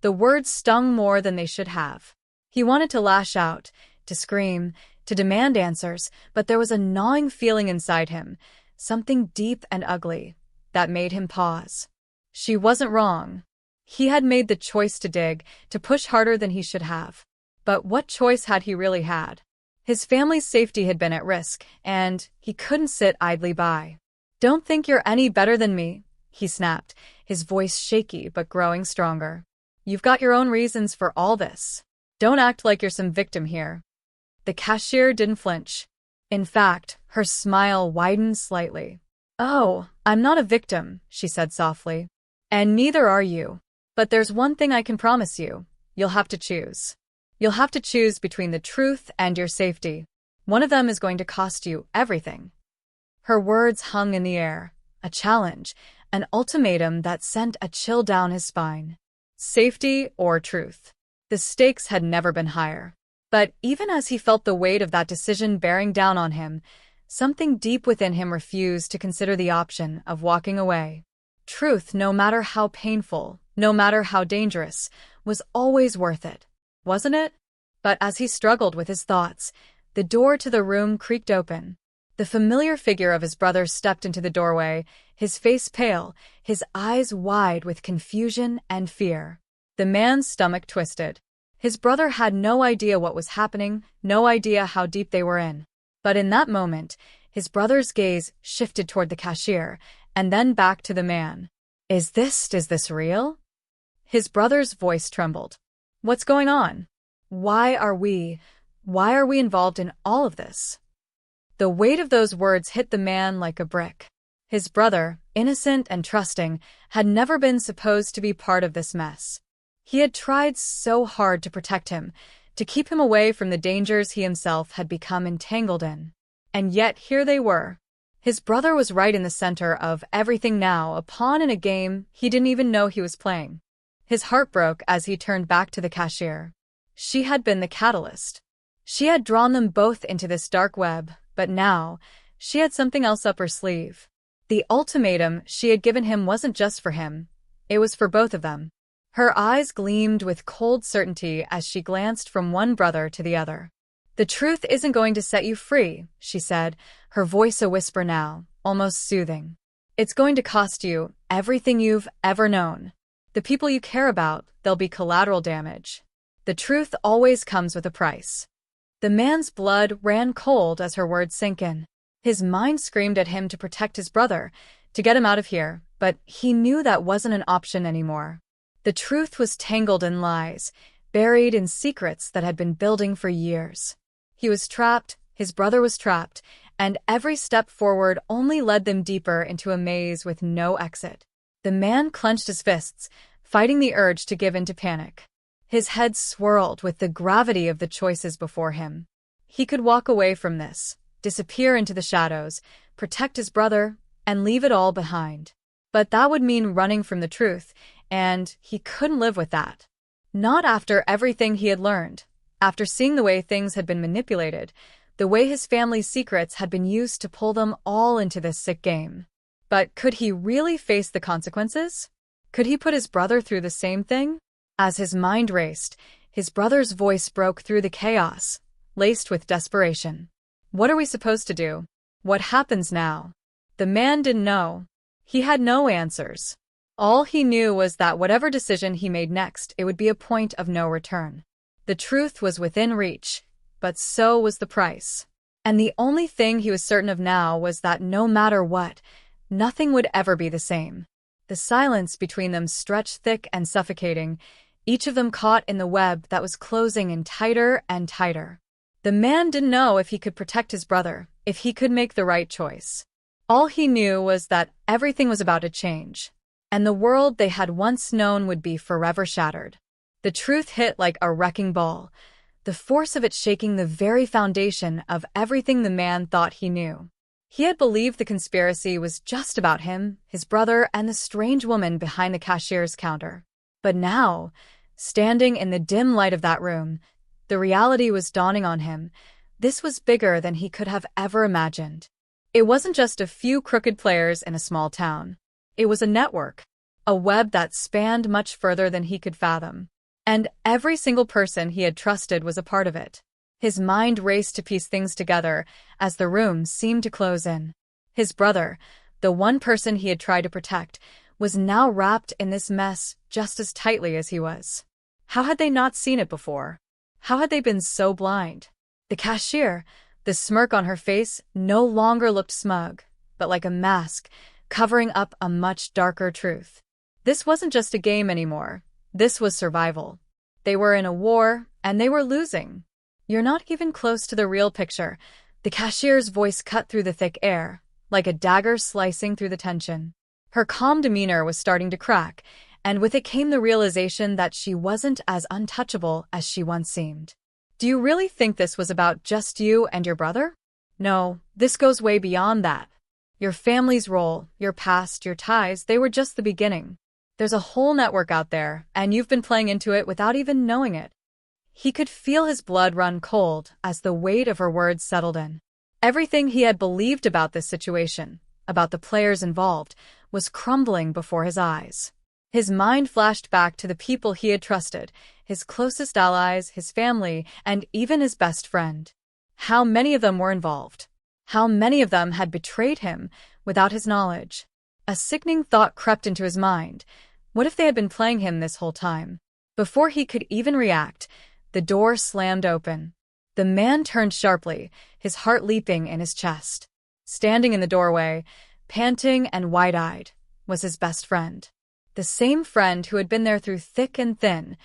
The words stung more than they should have. He wanted to lash out, to scream, to demand answers, but there was a gnawing feeling inside him, something deep and ugly, that made him pause. She wasn't wrong. He had made the choice to dig, to push harder than he should have. But what choice had he really had? His family's safety had been at risk, and he couldn't sit idly by. "Don't think you're any better than me," he snapped, his voice shaky but growing stronger. "You've got your own reasons for all this. Don't act like you're some victim here." The cashier didn't flinch. In fact, her smile widened slightly. "Oh, I'm not a victim," she said softly. "And neither are you. But there's one thing I can promise you. You'll have to choose. You'll have to choose between the truth and your safety. One of them is going to cost you everything." Her words hung in the air, a challenge, an ultimatum that sent a chill down his spine. Safety or truth? The stakes had never been higher. But even as he felt the weight of that decision bearing down on him, something deep within him refused to consider the option of walking away. Truth, no matter how painful, no matter how dangerous, was always worth it, wasn't it? But as he struggled with his thoughts, the door to the room creaked open. The familiar figure of his brother stepped into the doorway, his face pale, his eyes wide with confusion and fear. The man's stomach twisted. His brother had no idea what was happening, no idea how deep they were in. But in that moment, his brother's gaze shifted toward the cashier, and then back to the man. Is this real?" His brother's voice trembled. "What's going on? Why are we involved in all of this?" The weight of those words hit the man like a brick. His brother, innocent and trusting, had never been supposed to be part of this mess. He had tried so hard to protect him, to keep him away from the dangers he himself had become entangled in. And yet here they were. His brother was right in the center of everything now, a pawn in a game he didn't even know he was playing. His heart broke as he turned back to the cashier. She had been the catalyst. She had drawn them both into this dark web, but now, she had something else up her sleeve. The ultimatum she had given him wasn't just for him. It was for both of them. Her eyes gleamed with cold certainty as she glanced from one brother to the other. "The truth isn't going to set you free," she said, her voice a whisper now, almost soothing. "It's going to cost you everything you've ever known. The people you care about, there'll be collateral damage. The truth always comes with a price." The man's blood ran cold as her words sank in. His mind screamed at him to protect his brother, to get him out of here, but he knew that wasn't an option anymore. The truth was tangled in lies, buried in secrets that had been building for years. He was trapped, his brother was trapped, and every step forward only led them deeper into a maze with no exit. The man clenched his fists, fighting the urge to give in to panic. His head swirled with the gravity of the choices before him. He could walk away from this, disappear into the shadows, protect his brother, and leave it all behind. But that would mean running from the truth, and he couldn't live with that. Not after everything he had learned, after seeing the way things had been manipulated, the way his family's secrets had been used to pull them all into this sick game. But could he really face the consequences? Could he put his brother through the same thing? As his mind raced, his brother's voice broke through the chaos, laced with desperation. "What are we supposed to do? What happens now?" The man didn't know. He had no answers. All he knew was that whatever decision he made next, it would be a point of no return. The truth was within reach, but so was the price. And the only thing he was certain of now was that no matter what, nothing would ever be the same. The silence between them stretched thick and suffocating, each of them caught in the web that was closing in tighter and tighter. The man didn't know if he could protect his brother, if he could make the right choice. All he knew was that everything was about to change, and the world they had once known would be forever shattered. The truth hit like a wrecking ball, the force of it shaking the very foundation of everything the man thought he knew. He had believed the conspiracy was just about him, his brother, and the strange woman behind the cashier's counter. But now, standing in the dim light of that room, the reality was dawning on him. This was bigger than he could have ever imagined. It wasn't just a few crooked players in a small town. It was a network, a web that spanned much further than he could fathom. And every single person he had trusted was a part of it. His mind raced to piece things together as the room seemed to close in. His brother, the one person he had tried to protect, was now wrapped in this mess just as tightly as he was. How had they not seen it before? How had they been so blind? The cashier, the smirk on her face, no longer looked smug, but like a mask, covering up a much darker truth. This wasn't just a game anymore. This was survival. They were in a war, and they were losing. You're not even close to the real picture. The cashier's voice cut through the thick air, like a dagger slicing through the tension. Her calm demeanor was starting to crack, and with it came the realization that she wasn't as untouchable as she once seemed. Do you really think this was about just you and your brother? No, this goes way beyond that. Your family's role, your past, your ties, they were just the beginning. There's a whole network out there, and you've been playing into it without even knowing it. He could feel his blood run cold as the weight of her words settled in. Everything he had believed about this situation, about the players involved, was crumbling before his eyes. His mind flashed back to the people he had trusted, his closest allies, his family, and even his best friend. How many of them were involved? How many of them had betrayed him without his knowledge? A sickening thought crept into his mind. What if they had been playing him this whole time? Before he could even react, the door slammed open. The man turned sharply, his heart leaping in his chest. Standing in the doorway, panting and wide-eyed, was his best friend. The same friend who had been there through thick and thin,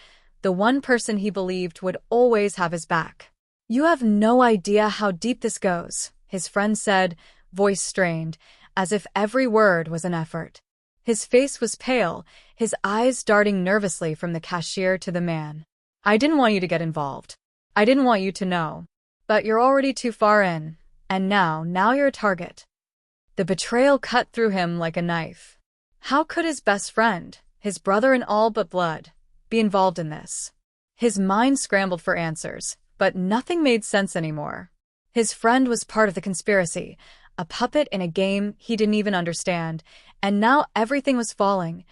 the one person he believed would always have his back. "You have no idea how deep this goes," his friend said, voice strained, as if every word was an effort. His face was pale, his eyes darting nervously from the cashier to the man. "I didn't want you to get involved. I didn't want you to know. But you're already too far in, and now you're a target." The betrayal cut through him like a knife. How could his best friend, his brother in all but blood, be involved in this? His mind scrambled for answers, but nothing made sense anymore. His friend was part of the conspiracy, a puppet in a game he didn't even understand, and now everything was falling.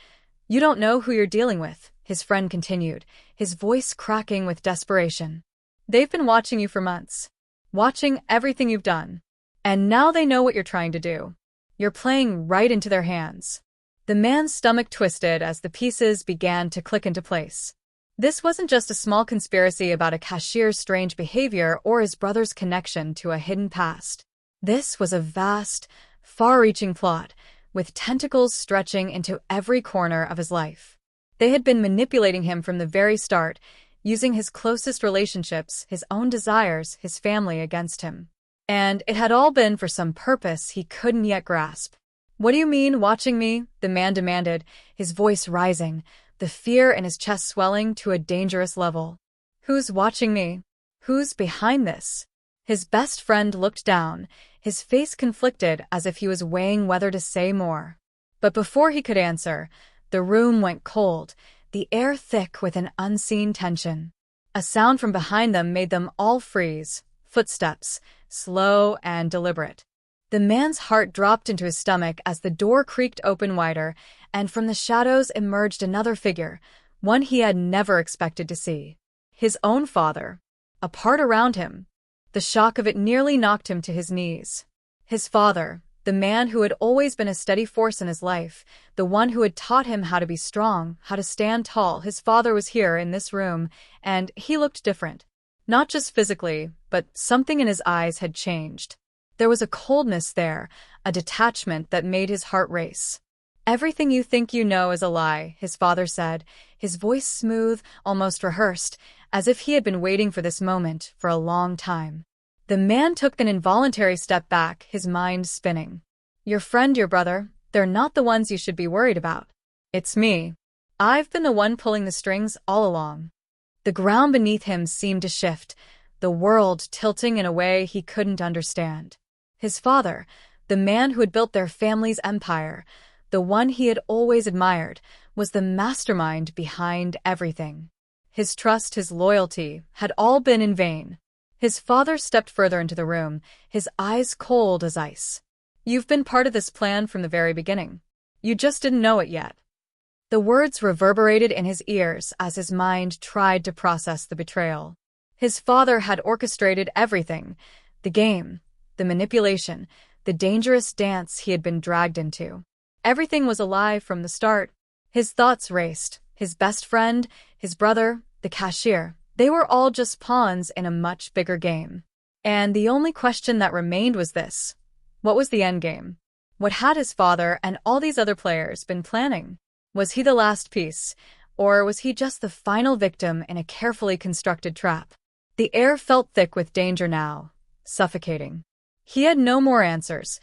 "You don't know who you're dealing with," his friend continued, his voice cracking with desperation. "They've been watching you for months, watching everything you've done, and now they know what you're trying to do. You're playing right into their hands." The man's stomach twisted as the pieces began to click into place. This wasn't just a small conspiracy about a cashier's strange behavior or his brother's connection to a hidden past. This was a vast, far-reaching plot, with tentacles stretching into every corner of his life. They had been manipulating him from the very start, using his closest relationships, his own desires, his family against him. And it had all been for some purpose he couldn't yet grasp. "What do you mean, watching me?" the man demanded, his voice rising, the fear in his chest swelling to a dangerous level. "Who's watching me? Who's behind this?" His best friend looked down, his face conflicted as if he was weighing whether to say more. But before he could answer, the room went cold, the air thick with an unseen tension. A sound from behind them made them all freeze, footsteps, slow and deliberate. The man's heart dropped into his stomach as the door creaked open wider, and from the shadows emerged another figure, one he had never expected to see. His own father. A part around him. The shock of it nearly knocked him to his knees. His father, the man who had always been a steady force in his life, the one who had taught him how to be strong, how to stand tall. His father was here in this room, and he looked different. Not just physically, but something in his eyes had changed. There was a coldness there, a detachment that made his heart race. "Everything you think you know is a lie," his father said, his voice smooth, almost rehearsed, as if he had been waiting for this moment for a long time. The man took an involuntary step back, his mind spinning. "Your friend, your brother, they're not the ones you should be worried about. It's me. I've been the one pulling the strings all along." The ground beneath him seemed to shift, the world tilting in a way he couldn't understand. His father, the man who had built their family's empire, the one he had always admired, was the mastermind behind everything. His trust, his loyalty, had all been in vain. His father stepped further into the room, his eyes cold as ice. "You've been part of this plan from the very beginning. You just didn't know it yet." The words reverberated in his ears as his mind tried to process the betrayal. His father had orchestrated everything, the game, the manipulation, the dangerous dance he had been dragged into. Everything was a lie from the start. His thoughts raced. His best friend, his brother, the cashier, they were all just pawns in a much bigger game. And the only question that remained was this: what was the end game? What had his father and all these other players been planning? Was he the last piece, or was he just the final victim in a carefully constructed trap? The air felt thick with danger now, suffocating. He had no more answers,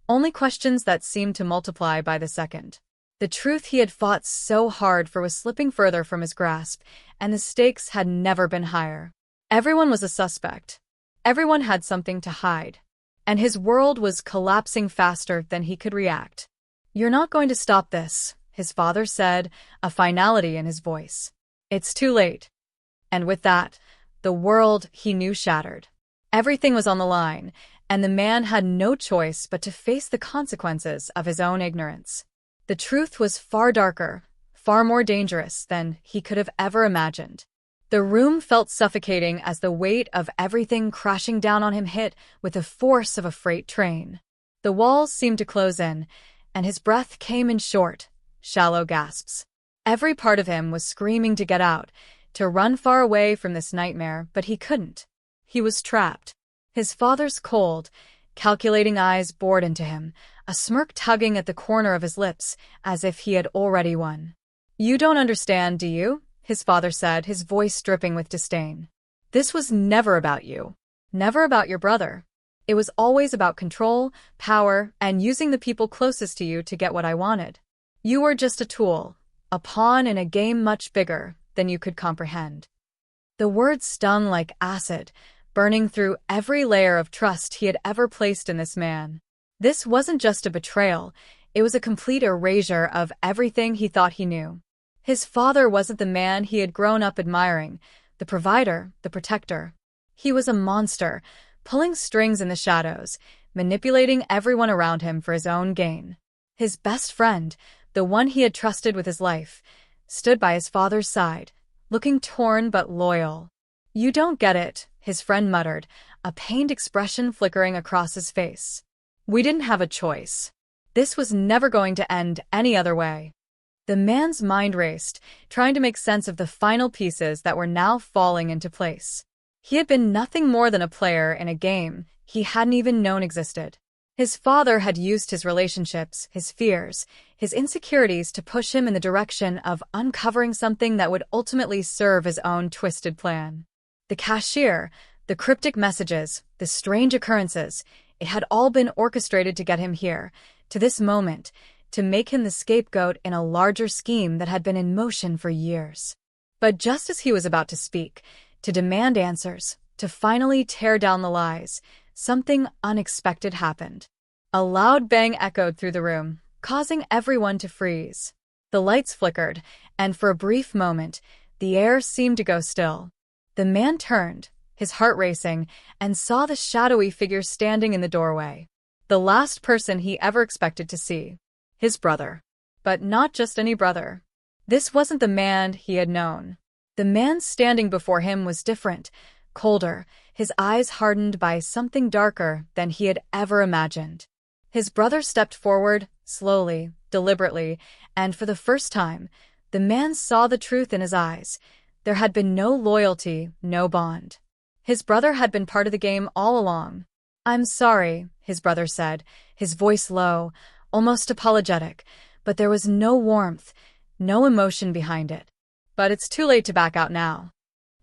only questions that seemed to multiply by the second. The truth he had fought so hard for was slipping further from his grasp, and the stakes had never been higher. Everyone was a suspect. Everyone had something to hide. And his world was collapsing faster than he could react. "You're not going to stop this," his father said, a finality in his voice. "It's too late." And with that, the world he knew shattered. Everything was on the line, and the man had no choice but to face the consequences of his own ignorance. The truth was far darker, far more dangerous than he could have ever imagined. The room felt suffocating as the weight of everything crashing down on him hit with the force of a freight train. The walls seemed to close in, and his breath came in short, shallow gasps. Every part of him was screaming to get out, to run far away from this nightmare, but he couldn't. He was trapped. His father's cold, calculating eyes bored into him, a smirk tugging at the corner of his lips, as if he had already won. "You don't understand, do you?" his father said, his voice dripping with disdain. "This was never about you. Never about your brother. It was always about control, power, and using the people closest to you to get what I wanted. You were just a tool, a pawn in a game much bigger than you could comprehend." The words stung like acid, burning through every layer of trust he had ever placed in this man. This wasn't just a betrayal, it was a complete erasure of everything he thought he knew. His father wasn't the man he had grown up admiring, the provider, the protector. He was a monster, pulling strings in the shadows, manipulating everyone around him for his own gain. His best friend, the one he had trusted with his life, stood by his father's side, looking torn but loyal. "You don't get it," his friend muttered, a pained expression flickering across his face. "We didn't have a choice. This was never going to end any other way." The man's mind raced, trying to make sense of the final pieces that were now falling into place. He had been nothing more than a player in a game he hadn't even known existed. His father had used his relationships, his fears, his insecurities to push him in the direction of uncovering something that would ultimately serve his own twisted plan. The cashier, the cryptic messages, the strange occurrences, it had all been orchestrated to get him here, to this moment, to make him the scapegoat in a larger scheme that had been in motion for years. But just as he was about to speak, to demand answers, to finally tear down the lies, something unexpected happened. A loud bang echoed through the room, causing everyone to freeze. The lights flickered, and for a brief moment, the air seemed to go still. The man turned, his heart racing, and saw the shadowy figure standing in the doorway. The last person he ever expected to see. His brother. But not just any brother. This wasn't the man he had known. The man standing before him was different, colder, his eyes hardened by something darker than he had ever imagined. His brother stepped forward, slowly, deliberately, and for the first time, the man saw the truth in his eyes. There had been no loyalty, no bond. His brother had been part of the game all along. "I'm sorry," his brother said, his voice low, almost apologetic, but there was no warmth, no emotion behind it. "But it's too late to back out now."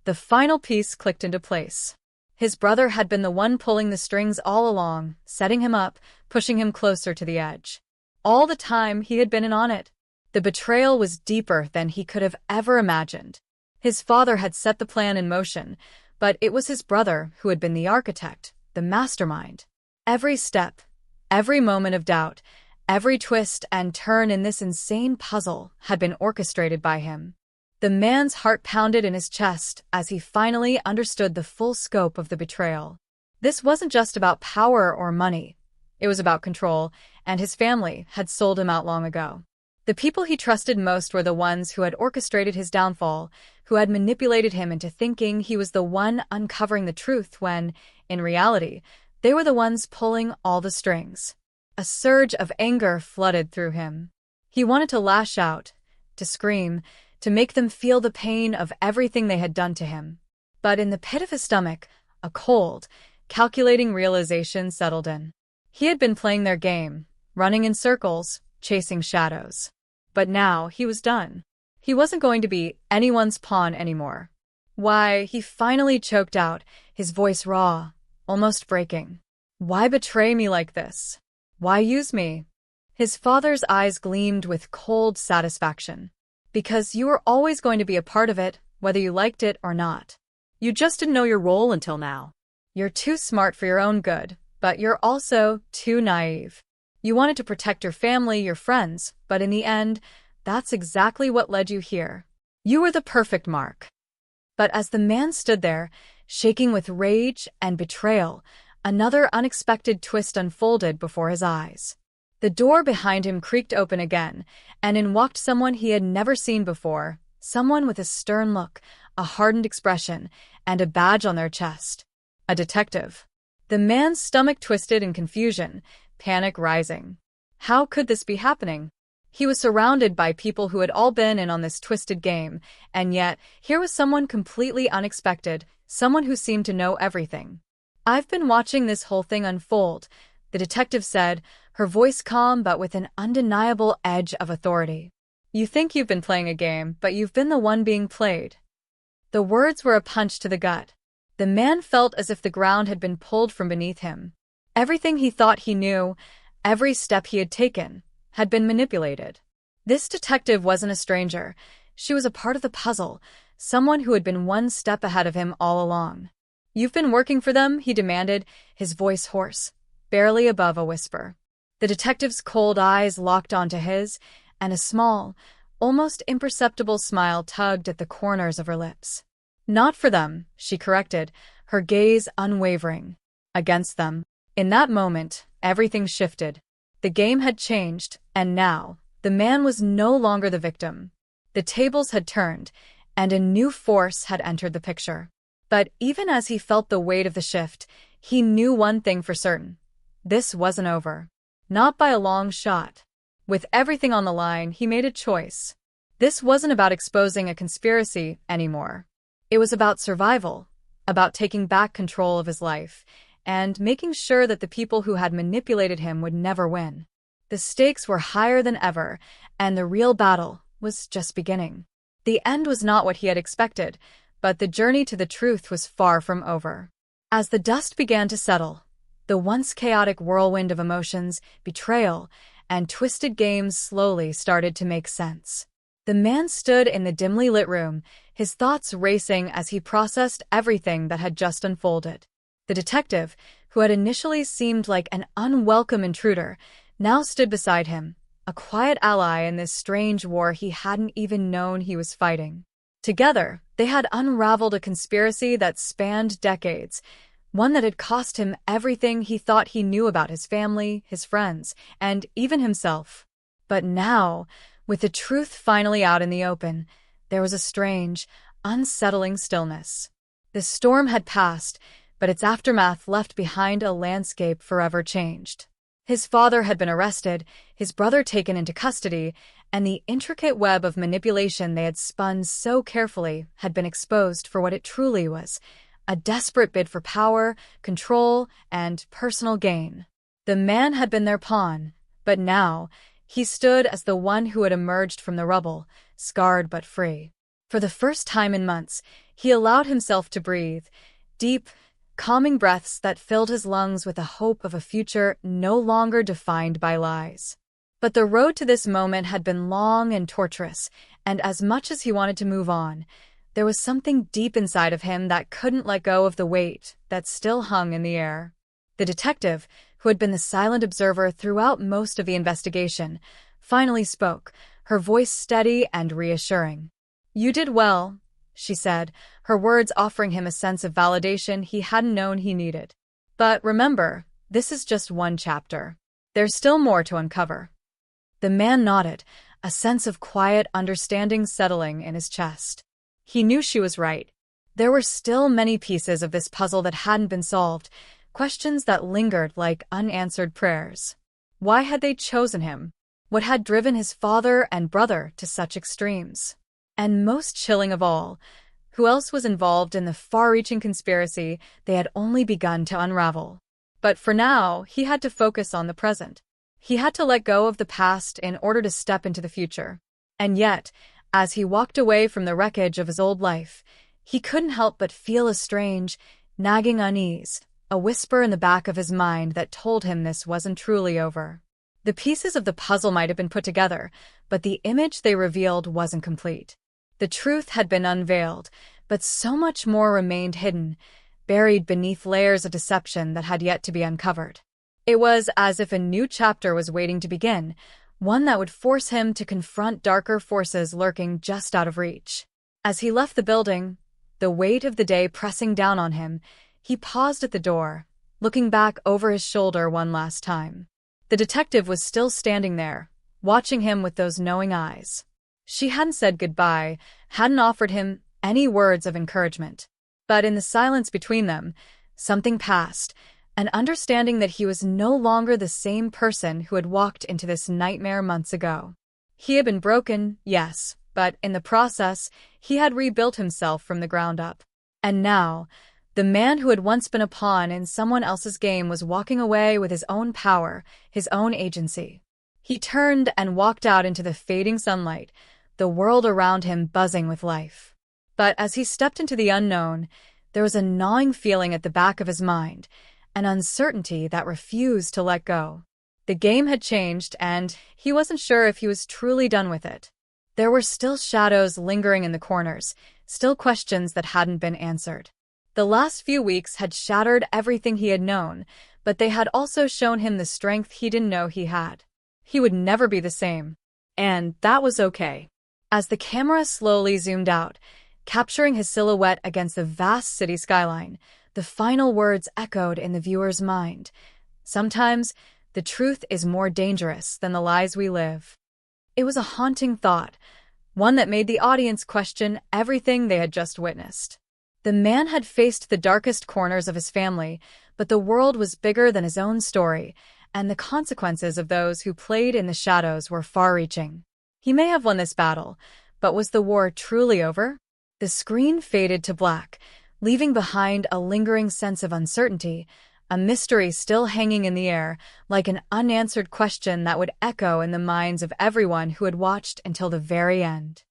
The final piece clicked into place. His brother had been the one pulling the strings all along, setting him up, pushing him closer to the edge. All the time he had been in on it. The betrayal was deeper than he could have ever imagined. His father had set the plan in motion, but it was his brother who had been the architect, the mastermind. Every step, every moment of doubt, every twist and turn in this insane puzzle had been orchestrated by him. The man's heart pounded in his chest as he finally understood the full scope of the betrayal. This wasn't just about power or money. It was about control, and his family had sold him out long ago. The people he trusted most were the ones who had orchestrated his downfall, who had manipulated him into thinking he was the one uncovering the truth when, in reality, they were the ones pulling all the strings. A surge of anger flooded through him. He wanted to lash out, to scream, to make them feel the pain of everything they had done to him. But in the pit of his stomach, a cold, calculating realization settled in. He had been playing their game, running in circles, chasing shadows. But now he was done. He wasn't going to be anyone's pawn anymore. "Why," he finally choked out, his voice raw, almost breaking. "Why betray me like this? Why use me?" His father's eyes gleamed with cold satisfaction. "Because you were always going to be a part of it, whether you liked it or not.
You just didn't know your role until now.
You're too smart for your own good, but you're also too naive. You wanted to protect your family, your friends, but in the end, that's exactly what led you here. You were the perfect mark." But as the man stood there, shaking with rage and betrayal, another unexpected twist unfolded before his eyes. The door behind him creaked open again, and in walked someone he had never seen before, someone with a stern look, a hardened expression, and a badge on their chest. A detective. The man's stomach twisted in confusion, panic rising. How could this be happening? He was surrounded by people who had all been in on this twisted game, and yet here was someone completely unexpected, someone who seemed to know everything. "I've been watching this whole thing unfold," the detective said, her voice calm but with an undeniable edge of authority. "You think you've been playing a game, but you've been the one being played." The words were a punch to the gut. The man felt as if the ground had been pulled from beneath him. Everything he thought he knew, every step he had taken, had been manipulated. This detective wasn't a stranger. She was a part of the puzzle, someone who had been one step ahead of him all along. "You've been working for them?" he demanded, his voice hoarse, barely above a whisper. The detective's cold eyes locked onto his, and a small, almost imperceptible smile tugged at the corners of her lips. "Not for them," she corrected, her gaze unwavering. "Against them." In that moment, everything shifted. The game had changed, and now, the man was no longer the victim. The tables had turned, and a new force had entered the picture. But even as he felt the weight of the shift, he knew one thing for certain. This wasn't over. Not by a long shot. With everything on the line, he made a choice. This wasn't about exposing a conspiracy anymore. It was about survival, about taking back control of his life, and making sure that the people who had manipulated him would never win. The stakes were higher than ever, and the real battle was just beginning. The end was not what he had expected, but the journey to the truth was far from over. As the dust began to settle, the once chaotic whirlwind of emotions, betrayal, and twisted games slowly started to make sense. The man stood in the dimly lit room, his thoughts racing as he processed everything that had just unfolded. The detective, who had initially seemed like an unwelcome intruder, now stood beside him, a quiet ally in this strange war he hadn't even known he was fighting. Together, they had unraveled a conspiracy that spanned decades, one that had cost him everything he thought he knew about his family, his friends, and even himself. But now, with the truth finally out in the open, there was a strange, unsettling stillness. The storm had passed, but its aftermath left behind a landscape forever changed. His father had been arrested, his brother taken into custody, and the intricate web of manipulation they had spun so carefully had been exposed for what it truly was: a desperate bid for power, control, and personal gain. The man had been their pawn, but now he stood as the one who had emerged from the rubble, scarred but free. For the first time in months, he allowed himself to breathe, deep, calming breaths that filled his lungs with the hope of a future no longer defined by lies. But the road to this moment had been long and torturous, and as much as he wanted to move on, there was something deep inside of him that couldn't let go of the weight that still hung in the air. The detective, who had been the silent observer throughout most of the investigation, finally spoke, her voice steady and reassuring. "You did well," she said, her words offering him a sense of validation he hadn't known he needed. "But remember, this is just one chapter. There's still more to uncover." The man nodded, a sense of quiet understanding settling in his chest. He knew she was right. There were still many pieces of this puzzle that hadn't been solved, questions that lingered like unanswered prayers. Why had they chosen him? What had driven his father and brother to such extremes? And most chilling of all, who else was involved in the far-reaching conspiracy they had only begun to unravel? But for now, he had to focus on the present. He had to let go of the past in order to step into the future. And yet, as he walked away from the wreckage of his old life, he couldn't help but feel a strange, nagging unease, a whisper in the back of his mind that told him this wasn't truly over. The pieces of the puzzle might have been put together, but the image they revealed wasn't complete. The truth had been unveiled, but so much more remained hidden, buried beneath layers of deception that had yet to be uncovered. It was as if a new chapter was waiting to begin, one that would force him to confront darker forces lurking just out of reach. As he left the building, the weight of the day pressing down on him, he paused at the door, looking back over his shoulder one last time. The detective was still standing there, watching him with those knowing eyes. She hadn't said goodbye, hadn't offered him any words of encouragement. But in the silence between them, something passed, an understanding that he was no longer the same person who had walked into this nightmare months ago. He had been broken, yes, but in the process, he had rebuilt himself from the ground up. And now, the man who had once been a pawn in someone else's game was walking away with his own power, his own agency. He turned and walked out into the fading sunlight, the world around him buzzing with life. But as he stepped into the unknown, there was a gnawing feeling at the back of his mind, an uncertainty that refused to let go. The game had changed, and he wasn't sure if he was truly done with it. There were still shadows lingering in the corners, still questions that hadn't been answered. The last few weeks had shattered everything he had known, but they had also shown him the strength he didn't know he had. He would never be the same. And that was okay. As the camera slowly zoomed out, capturing his silhouette against the vast city skyline, the final words echoed in the viewer's mind. Sometimes, the truth is more dangerous than the lies we live. It was a haunting thought, one that made the audience question everything they had just witnessed. The man had faced the darkest corners of his family, but the world was bigger than his own story, and the consequences of those who played in the shadows were far-reaching. He may have won this battle, but was the war truly over? The screen faded to black, leaving behind a lingering sense of uncertainty, a mystery still hanging in the air, like an unanswered question that would echo in the minds of everyone who had watched until the very end.